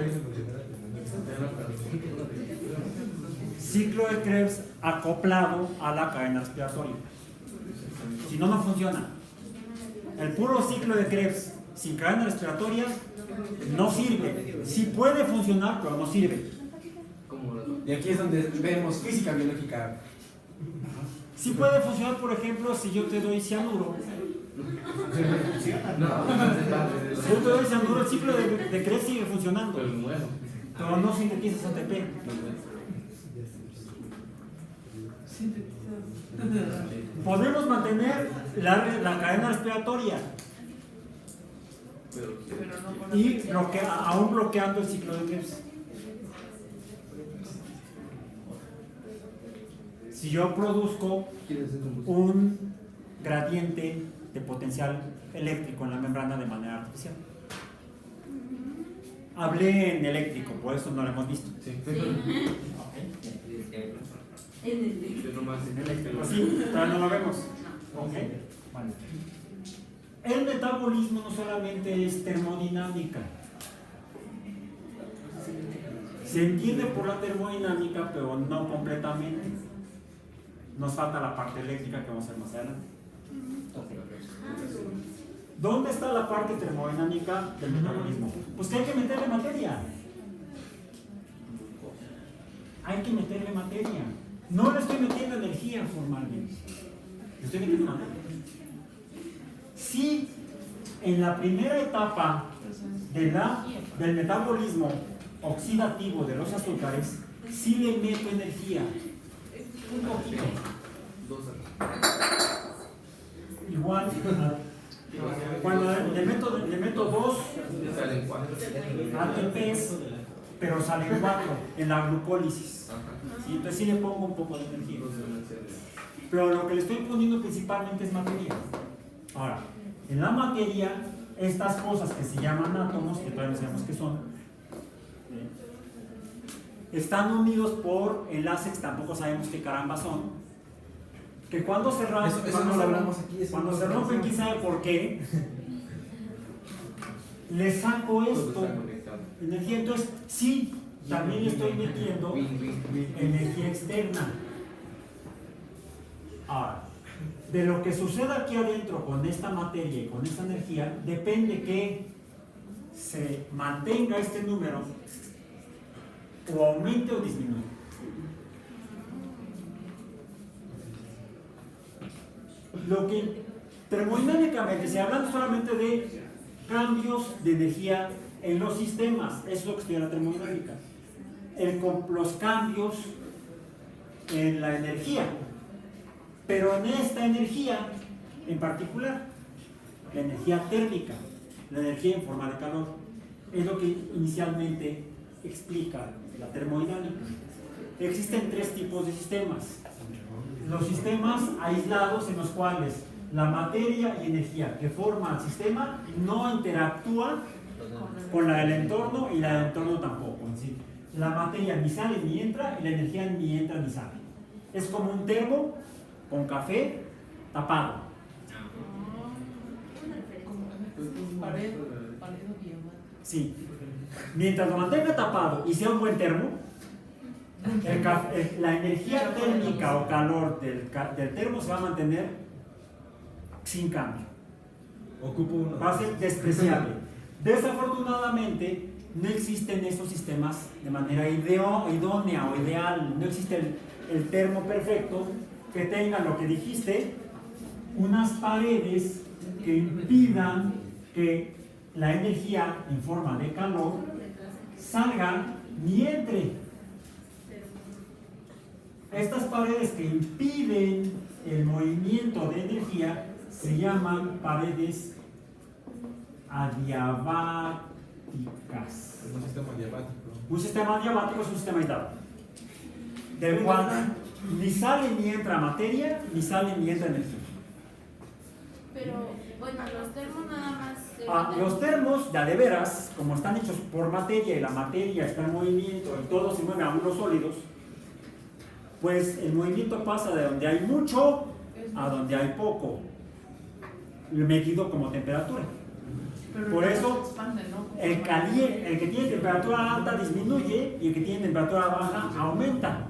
Ciclo de Krebs acoplado a la cadena respiratoria. Si no, no funciona. El puro ciclo de Krebs sin cadena respiratoria no sirve. Sí puede funcionar, pero no sirve. Y aquí es donde vemos física biológica. Sí puede funcionar, por ejemplo, si yo te doy cianuro. Si yo te doy cianuro, el ciclo de Krebs sigue funcionando. Pero no sintetizas ATP. Podemos mantener la cadena respiratoria y aún bloqueando el ciclo de Krebs. Si yo produzco un gradiente de potencial eléctrico en la membrana de manera artificial. Hablé en eléctrico, por eso no lo hemos visto. Sí, pero no lo vemos. Okay. Vale. El metabolismo no solamente es termodinámica. Se entiende por la termodinámica, pero no completamente. Nos falta la parte eléctrica que vamos a ver más adelante. Okay. ¿Dónde está la parte termodinámica del metabolismo? Pues que hay que meterle materia. Hay que meterle materia. No le estoy metiendo energía formalmente. Le estoy metiendo materia. Si en la primera etapa del metabolismo oxidativo de los azúcares, sí le meto energía. Un poquito. Igual, cuando le meto 2 ATPs, pero salen 4 en la glucólisis. ¿Sí? Entonces sí le pongo un poco de energía. Pero lo que le estoy poniendo principalmente es materia. Ahora, en la materia, estas cosas que se llaman átomos, que todavía no sabemos qué son, están unidos por enlaces que tampoco sabemos qué caramba son. Que cuando se rompen, cuando se rompen, quién sabe por qué, le saco esto, energía. Entonces, sí, también estoy metiendo energía externa. Ahora, de lo que suceda aquí adentro con esta materia y con esta energía, depende que se mantenga este número o aumente o disminuya. Lo que termodinámicamente, si hablando solamente de cambios de energía en los sistemas, eso es lo que estudia la termodinámica. Los cambios en la energía, pero en esta energía en particular, la energía térmica, la energía en forma de calor, es lo que inicialmente explica la termodinámica. Existen 3 tipos de sistemas. Los sistemas aislados en los cuales la materia y energía que forman el sistema no interactúan con la del entorno y la del entorno tampoco. Es decir, la materia ni sale ni entra y la energía ni entra ni sale. Es como un termo con café tapado. Sí. Mientras lo mantenga tapado y sea un buen termo, la energía térmica o calor del termo se va a mantener sin cambio. Va a ser despreciable. Desafortunadamente, no existen estos sistemas de manera idónea o ideal. No existe el termo perfecto que tenga lo que dijiste, unas paredes que impidan que la energía en forma de calor salga ni entre. Estas paredes que impiden el movimiento de energía se llaman paredes adiabáticas. Un sistema diabático. Un sistema adiabático es un sistema aislado, del cual ni sale ni entra materia, ni sale ni entra energía. Pero, bueno, los termos nada más. Los termos, de veras, como están hechos por materia y la materia está en movimiento y todo se mueve a unos sólidos, pues el movimiento pasa de donde hay mucho a donde hay poco, medido como temperatura. Por eso, el que tiene temperatura alta disminuye y el que tiene temperatura baja aumenta.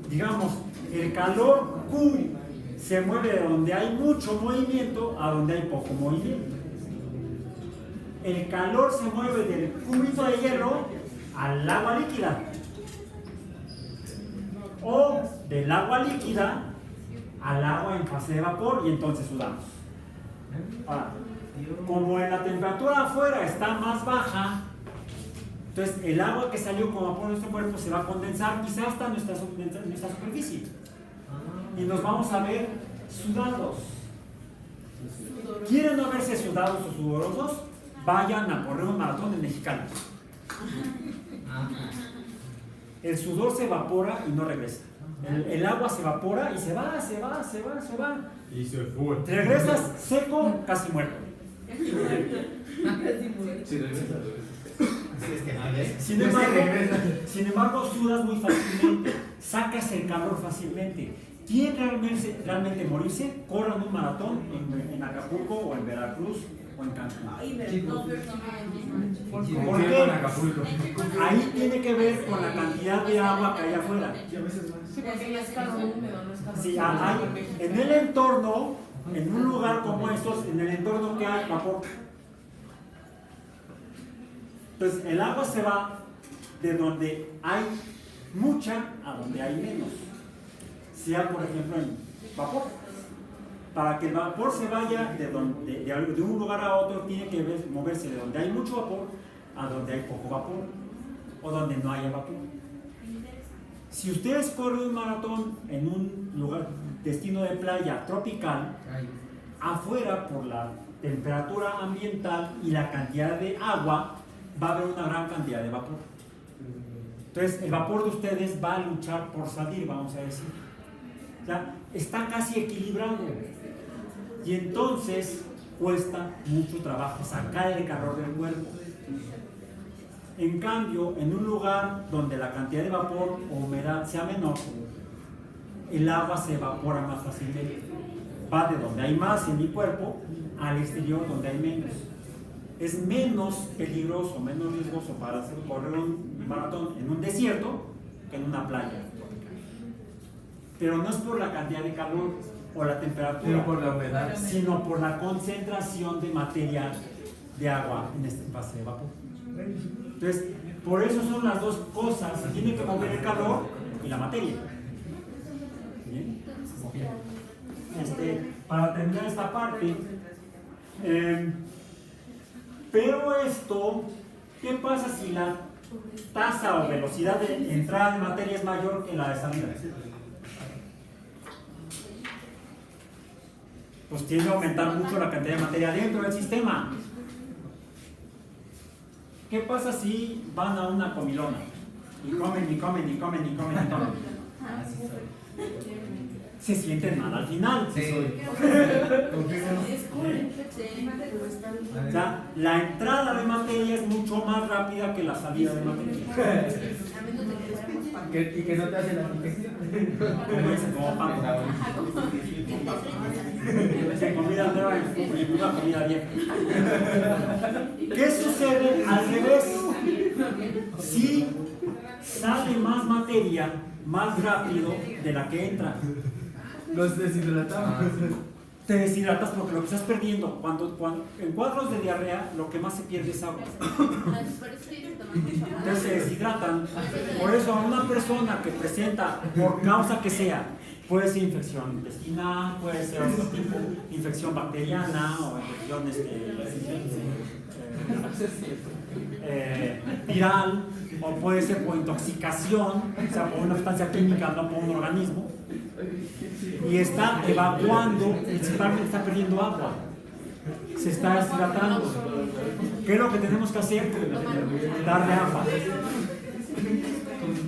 Digamos, el calor Q se mueve de donde hay mucho movimiento a donde hay poco movimiento. El calor se mueve del cubito de hielo al agua líquida, o del agua líquida al agua en fase de vapor, y entonces sudamos. Ahora, como en la temperatura afuera está más baja, entonces el agua que salió como vapor de nuestro cuerpo se va a condensar quizás hasta nuestra superficie y nos vamos a ver sudados. ¿Quieren no verse sudados o sudorosos? Vayan a correr un maratón en Mexicali. El sudor se evapora y no regresa. El agua se evapora y se va. Y se fue. Te regresas seco, casi muerto. Sí, regresa. Sin embargo, sudas muy fácilmente, sacas el calor fácilmente. ¿Quieren realmente morirse? Corran un maratón en Acapulco o en Veracruz o en Cancún. ¿Por qué? Ahí tiene que ver con la cantidad de agua que hay afuera. Sí, porque ya es calor húmedo, no es calor. Sí, en el entorno, en un lugar como estos, en el entorno que hay vapor. Entonces, el agua se va de donde hay mucha a donde hay menos. Sea, por ejemplo, en vapor. Para que el vapor se vaya de un lugar a otro, tiene que moverse de donde hay mucho vapor a donde hay poco vapor, o donde no haya vapor. Si ustedes corren un maratón en un lugar, destino de playa tropical, afuera, por la temperatura ambiental y la cantidad de agua, va a haber una gran cantidad de vapor. Entonces, el vapor de ustedes va a luchar por salir, vamos a decir. O sea, está casi equilibrado. Y entonces cuesta mucho trabajo sacar el calor del cuerpo. En cambio, en un lugar donde la cantidad de vapor o humedad sea menor, el agua se evapora más fácilmente. Va de donde hay más en mi cuerpo al exterior donde hay menos. Es menos peligroso, menos riesgoso para correr un maratón en un desierto que en una playa. Pero no es por la cantidad de calor o la temperatura, por la humedad, sino por la concentración de materia de agua en este fase de vapor. Entonces, por eso son las dos cosas, se tiene que mover el calor y la materia. ¿Bien? Para terminar esta parte, pero esto, ¿qué pasa si la tasa o velocidad de entrada de materia es mayor que la de salida? Pues tiene que aumentar mucho la cantidad de materia dentro del sistema. ¿Qué pasa si van a una comilona? Y comen? Se sienten mal al final. O sea, la entrada de materia es mucho más rápida que la salida de materia. Y que no te hace la digestión. Como dice, como pan. Comida nueva y una comida vieja. ¿Qué sucede al revés? Si sale más materia más rápido de la que entra, Los deshidratamos. te deshidratas porque lo que estás perdiendo, cuando en cuadros de diarrea, lo que más se pierde es agua. Por eso tienes que tomar Entonces se deshidratan. Por eso a una persona que presenta, por causa que sea, puede ser infección intestinal, puede ser otro tipo de infección bacteriana o infección viral, o puede ser por intoxicación, o sea, por una sustancia química, no por un organismo, y está evacuando, principalmente está perdiendo agua, se está deshidratando. ¿Qué es lo que tenemos que hacer? Darle agua.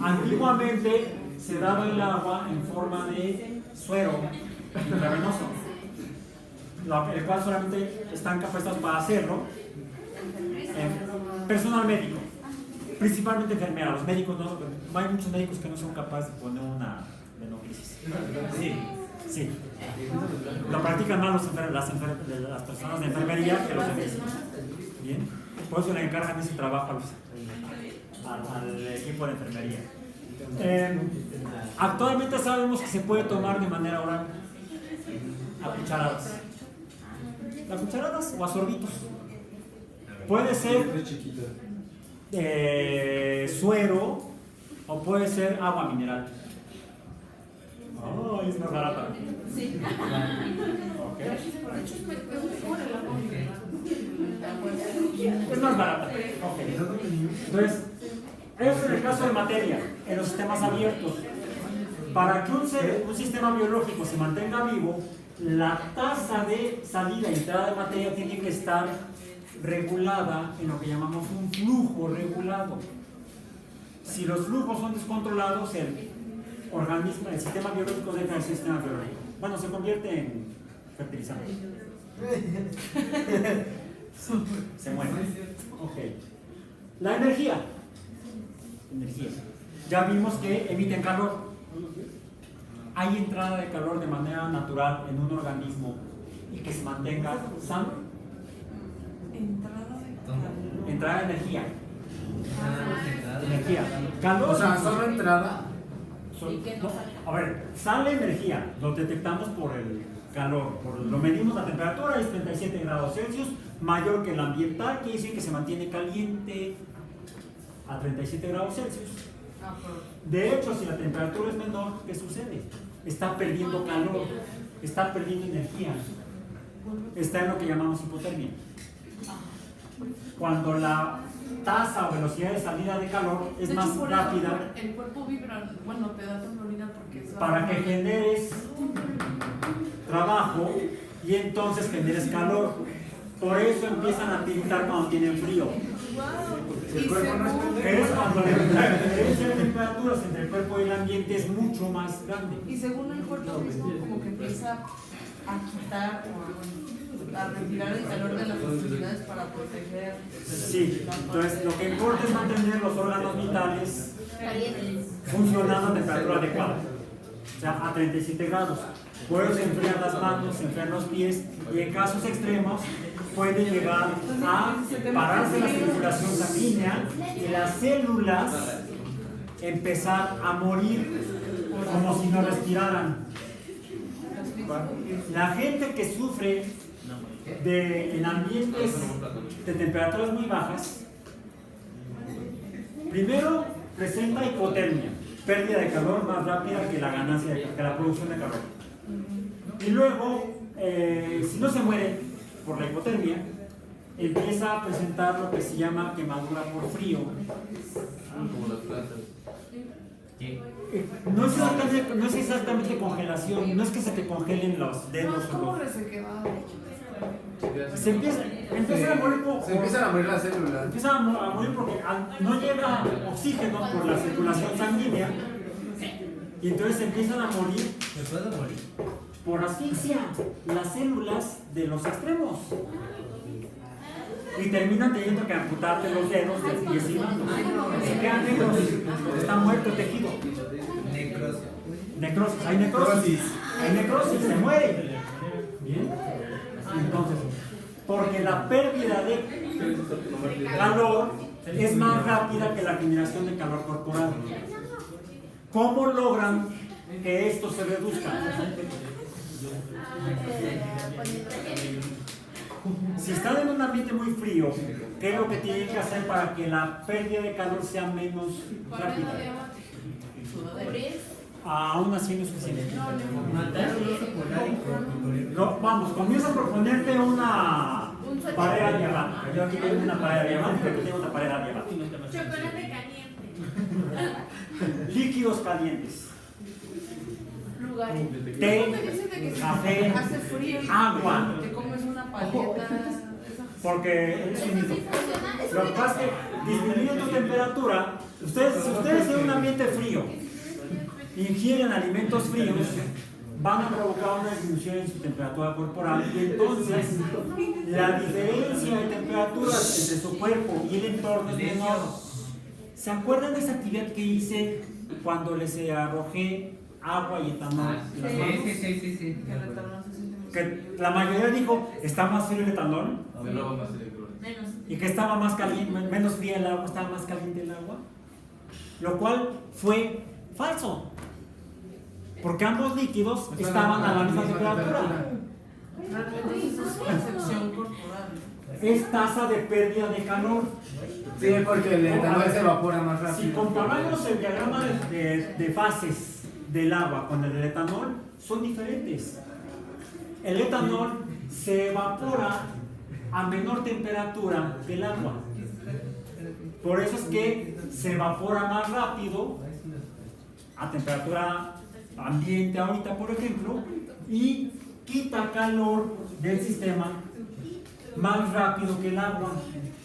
Antiguamente se daba el agua en forma de suero intravenoso, el cual solamente están capacitados para hacerlo personal médico, principalmente enfermera. Los médicos no hay muchos médicos que no son capaces de poner una venocrisis. Sí. Lo practican más las personas de enfermería que los médicos. Bien. Por eso le encargan ese trabajo al equipo de enfermería. Actualmente sabemos que se puede tomar de manera oral a cucharadas. A cucharadas o a sorbitos. Puede ser suero o puede ser agua mineral. Oh, es más barata. Sí. Okay. De hecho, es mejor el agua mineral. Es más barata. Okay. Entonces, eso es el caso de materia en los sistemas abiertos. Para que un sistema biológico se mantenga vivo, la tasa de salida y entrada de materia tiene que estar regulada en lo que llamamos un flujo regulado. Si los flujos son descontrolados, el sistema biológico deja de ser sistema biológico. Bueno, se convierte en fertilizante. Se muere. Okay. La energía. Ya vimos que emiten calor. Hay entrada de calor de manera natural en un organismo y que se mantenga sano. Entrada de energía. Calor. O sea, solo entrada. A ver, sale energía, lo detectamos por el calor, lo medimos, la temperatura es 37 grados Celsius, mayor que el ambiental, quiere decir que se mantiene caliente a 37 grados Celsius. De hecho, si la temperatura es menor, ¿qué sucede? Está perdiendo calor, está perdiendo energía, está en lo que llamamos hipotermia. Cuando la tasa o velocidad de salida de calor es más por rápida, eso el cuerpo vibra, bueno, te da temblorina porque es para que generes trabajo y entonces generes calor. Por eso empiezan a tiritar cuando tienen frío. Y según, Es cuando la diferencia de temperaturas entre el cuerpo y el ambiente es mucho más grande. y según el cuerpo mismo como que empieza a quitar o a retirar el calor de las extremidades para proteger. Sí, entonces lo que importa es mantener los órganos vitales funcionando a temperatura adecuada, o sea, a 37 grados. Por eso se enfrían las manos, se enfrían los pies y en casos extremos puede llegar a pararse la circulación sanguínea y las células empezar a morir como si no respiraran. La gente que sufre en ambientes de temperaturas muy bajas, primero presenta hipotermia, pérdida de calor más rápida que la ganancia que la producción de calor. Y luego, si no se muere por la hipotermia, empieza a presentar lo que se llama quemadura por frío. Como las plantas. No es exactamente congelación, no es que se te congelen los dedos. ¿Cómo resequedad? Se empiezan a morir Se empiezan a morir las células. Empiezan a morir porque no llega oxígeno por la circulación sanguínea y entonces empiezan a morir. ¿Me puedo morir? Por asfixia, las células de los extremos. Y terminan teniendo que amputarte los dedos de pies y manos. Se quedan negros. Está muerto el tejido. Necrosis. Hay necrosis. Hay necrosis, se muere. Bien. Entonces, porque la pérdida de calor es más rápida que la generación de calor corporal. ¿Cómo logran que esto se reduzca? Si están en un ambiente muy frío, ¿qué es lo que tienen que hacer para que la pérdida de calor sea menos rápida? Aún así no es suficiente. No, vamos, comienza por ponerte una pared a diamante. Yo aquí tengo una pared a diamante, pero aquí tengo una pared a diamante. Chocolate caliente. Líquidos calientes. Lugares. Té, ¿Cómo te dicen de que café, hace frío y agua. te comes una paleta? Porque es un mito. Lo que pasa es que disminuyendo tu temperatura, si ustedes en un ambiente frío ingieren alimentos fríos, van a provocar una disminución en su temperatura corporal y entonces la diferencia de temperaturas entre su cuerpo y el entorno es menor. ¿Se acuerdan de esa actividad que hice cuando les arrojé agua y etanol en las manos? Sí. Que el etanol se siente más Que la mayoría dijo, ¿está más frío el etanol? Menos. Y que estaba más caliente, menos fría el agua, estaba más caliente el agua. Lo cual fue falso. Porque ambos líquidos estaban a la misma temperatura. Realmente eso es percepción corporal. Es tasa de pérdida de calor. Sí, porque el etanol se evapora más Si rápido. comparamos el diagrama de fases del agua con el del etanol, son diferentes. El etanol se evapora a menor temperatura que el agua. Por eso es que se evapora más rápido a temperatura ambiente ahorita, por ejemplo, y quita calor del sistema más rápido que el agua.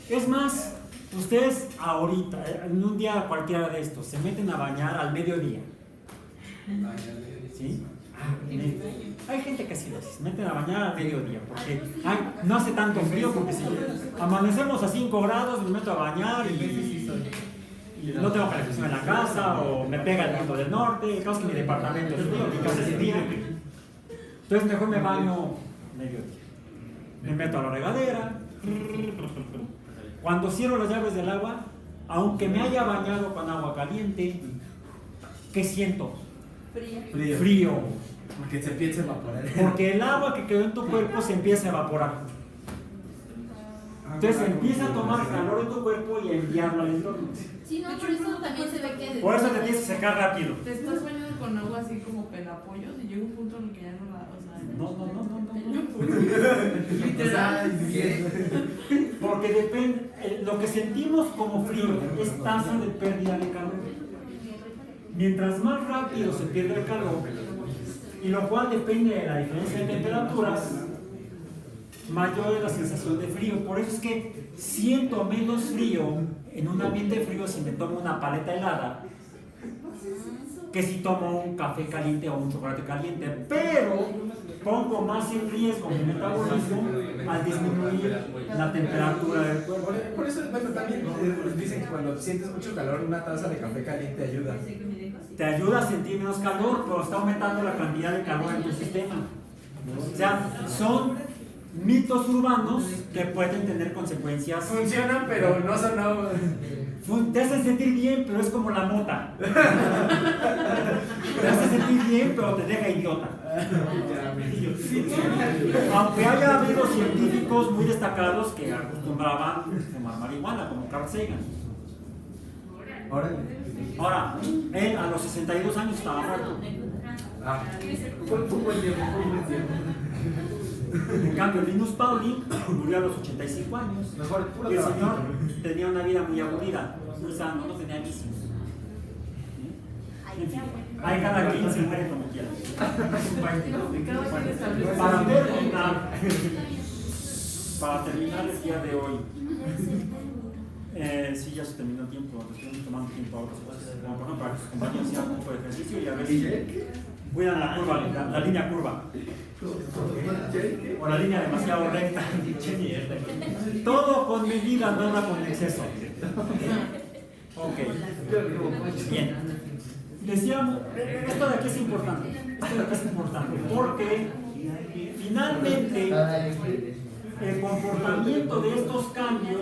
Es más, ustedes ahorita, en un día cualquiera de estos, se meten a bañar al mediodía. ¿Sí? Hay gente que sí se meten a bañar al mediodía porque no hace tanto frío, porque si amanecemos a 5 grados me meto a bañar y no tengo calefacción en la casa o me pega el viento del norte. El caso es que mi departamento es frío, mi casa es fría. Entonces mejor me baño mediodía. Me meto a la regadera. Cuando cierro las llaves del agua, aunque me haya bañado con agua caliente, ¿qué siento? Frío. Porque se empieza a evaporar. Porque el agua que quedó en tu cuerpo se empieza a evaporar. Entonces empieza a tomar calor en tu cuerpo y a enviarlo al entorno. Sí, no, por eso también se ve que... Por eso te tienes que secar rápido. Te estás bañando con agua así como pelapollos y llega un punto en el que ya no la... O sea, No. literal. Porque depende, lo que sentimos como frío es tasa de pérdida de calor. Mientras más rápido se pierde el calor, y lo cual depende de la diferencia de temperaturas, mayor es la sensación de frío. Por eso es que siento menos frío en un ambiente frío si me tomo una paleta helada que si tomo un café caliente o un chocolate caliente, pero pongo más en riesgo mi metabolismo al disminuir la temperatura del cuerpo. Por eso, bueno, también dicen que cuando sientes mucho calor, una taza de café caliente ayuda. Te ayuda a sentir menos calor, pero está aumentando la cantidad de calor en tu sistema. O sea, son mitos urbanos que pueden tener consecuencias. Funcionan, pero no son... Te hacen sentir bien, pero es como la mota. Te hace sentir bien, pero te deja idiota. Aunque haya habido científicos muy destacados que acostumbraban fumar marihuana, como Carl Sagan. Ahora, él a los 62 años estaba muerto. Fue un buen tiempo, En cambio, Linus Pauling murió a los 85 años. Mejor, puro Y el trabajo. señor tenía una vida muy aburrida, muy sano, no tenía vicios. En fin, hay cada quien se muere como quiera. Para terminar el día de hoy, sí, ya se terminó el tiempo, estoy tomando tiempo a otras cosas, como por ejemplo para que sus compañeros hagan un poco de ejercicio y a ver si cuidan la curva, la línea curva. O la línea demasiado recta. Todo con medida, nada con exceso. Ok. Bien. Decíamos, esto de aquí es importante. Esto de aquí es importante porque finalmente el comportamiento de estos cambios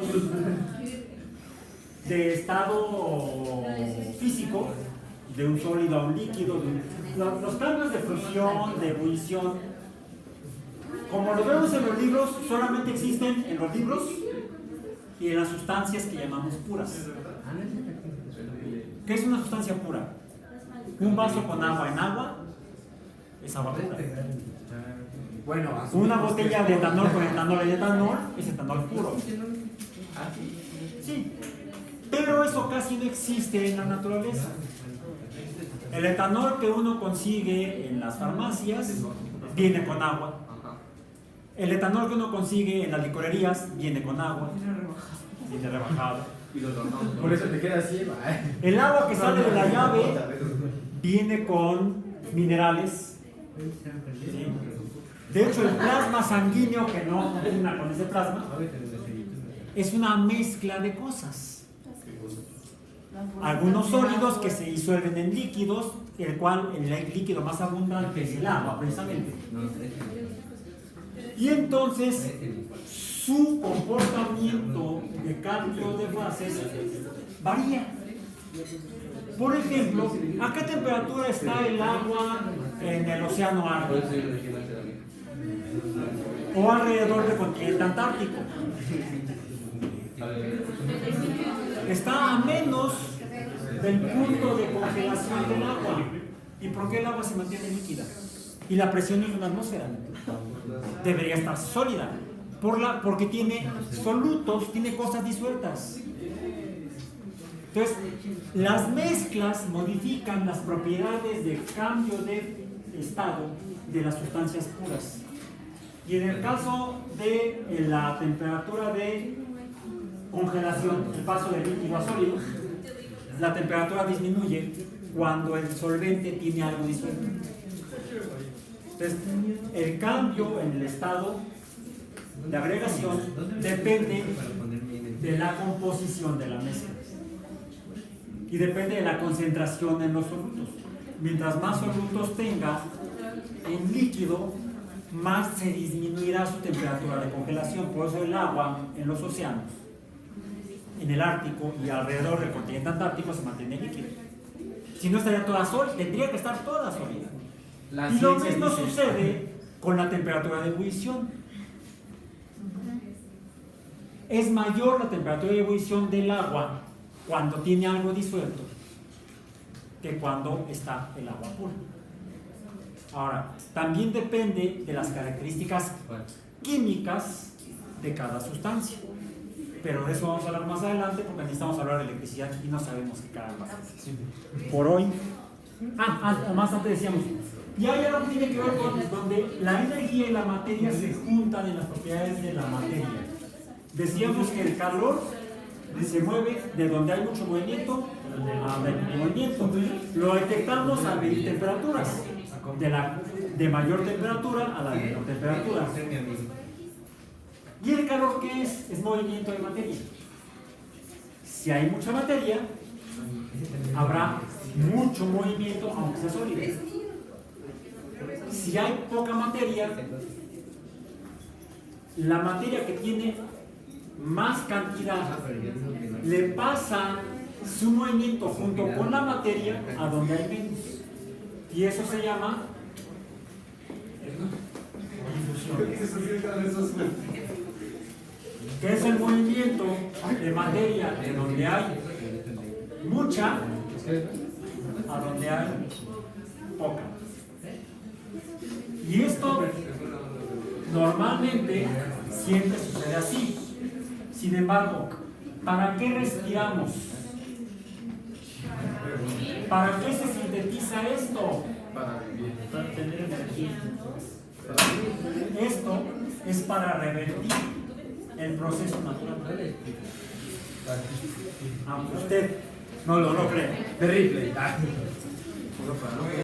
de estado físico, de un sólido a un líquido, los cambios de fusión, de ebullición, como lo vemos en los libros, solamente existen en los libros y en las sustancias que llamamos puras. ¿Qué es una sustancia pura? Un vaso con agua en agua es agua pura. Bueno, Una botella de etanol con etanol y etanol es etanol puro. Sí, pero eso casi no existe en la naturaleza. El etanol que uno consigue en las farmacias viene con agua. El etanol que uno consigue en las licorerías viene con agua. Viene rebajado. por eso te quedas ciego. El agua que sale de la llave viene con minerales. ¿Sí? De hecho, el plasma sanguíneo, que no una con ese plasma, es una mezcla de cosas. Algunos sólidos que se disuelven en líquidos, el cual el líquido más abundante es el agua, precisamente. Y entonces, su comportamiento de cambio de fases varía. Por ejemplo, ¿a qué temperatura está el agua en el océano Ártico? O alrededor del continente antártico. Está a menos del punto de congelación del agua. ¿Y por qué el agua se mantiene líquida? Y la presión en la atmósfera debería estar sólida, porque tiene solutos, tiene cosas disueltas. Entonces, las mezclas modifican las propiedades de cambio de estado de las sustancias puras. Y en el caso de la temperatura de congelación, el paso de líquido a sólido, la temperatura disminuye cuando el solvente tiene algo disuelto. Entonces, el cambio en el estado de agregación depende de la composición de la mezcla y depende de la concentración en los solutos. Mientras más solutos tenga en líquido, más se disminuirá su temperatura de congelación. Por eso el agua en los océanos, en el Ártico y alrededor del continente antártico se mantiene líquido. Si no estaría toda sólida, tendría que estar toda sólida. Y lo mismo sucede con la temperatura de ebullición. Es mayor la temperatura de ebullición del agua cuando tiene algo disuelto que cuando está el agua pura. Ahora, también depende de las características químicas de cada sustancia. Pero de eso vamos a hablar más adelante porque necesitamos hablar de electricidad y no sabemos qué caramba es. Por hoy. Más antes decíamos. Y hay algo que tiene que ver con donde la energía y la materia se juntan en las propiedades de la materia. Decíamos que el calor se mueve de donde hay mucho movimiento a donde hay mucho movimiento. Lo detectamos al medir temperaturas. De mayor temperatura a la menor temperatura. ¿Y el calor qué es? Es movimiento de materia. Si hay mucha materia, habrá mucho movimiento, aunque sea sólido. Si hay poca materia, la materia que tiene más cantidad le pasa su movimiento junto con la materia a donde hay menos. Y eso se llama difusión. ¿Qué es el movimiento de materia de donde hay mucha a donde hay poca? Y esto normalmente siempre sucede así. Sin embargo, ¿para qué respiramos? ¿Para qué se sintetiza esto? Para tener energía. Esto es para revertir el proceso natural. Aunque usted no lo cree. Terrible.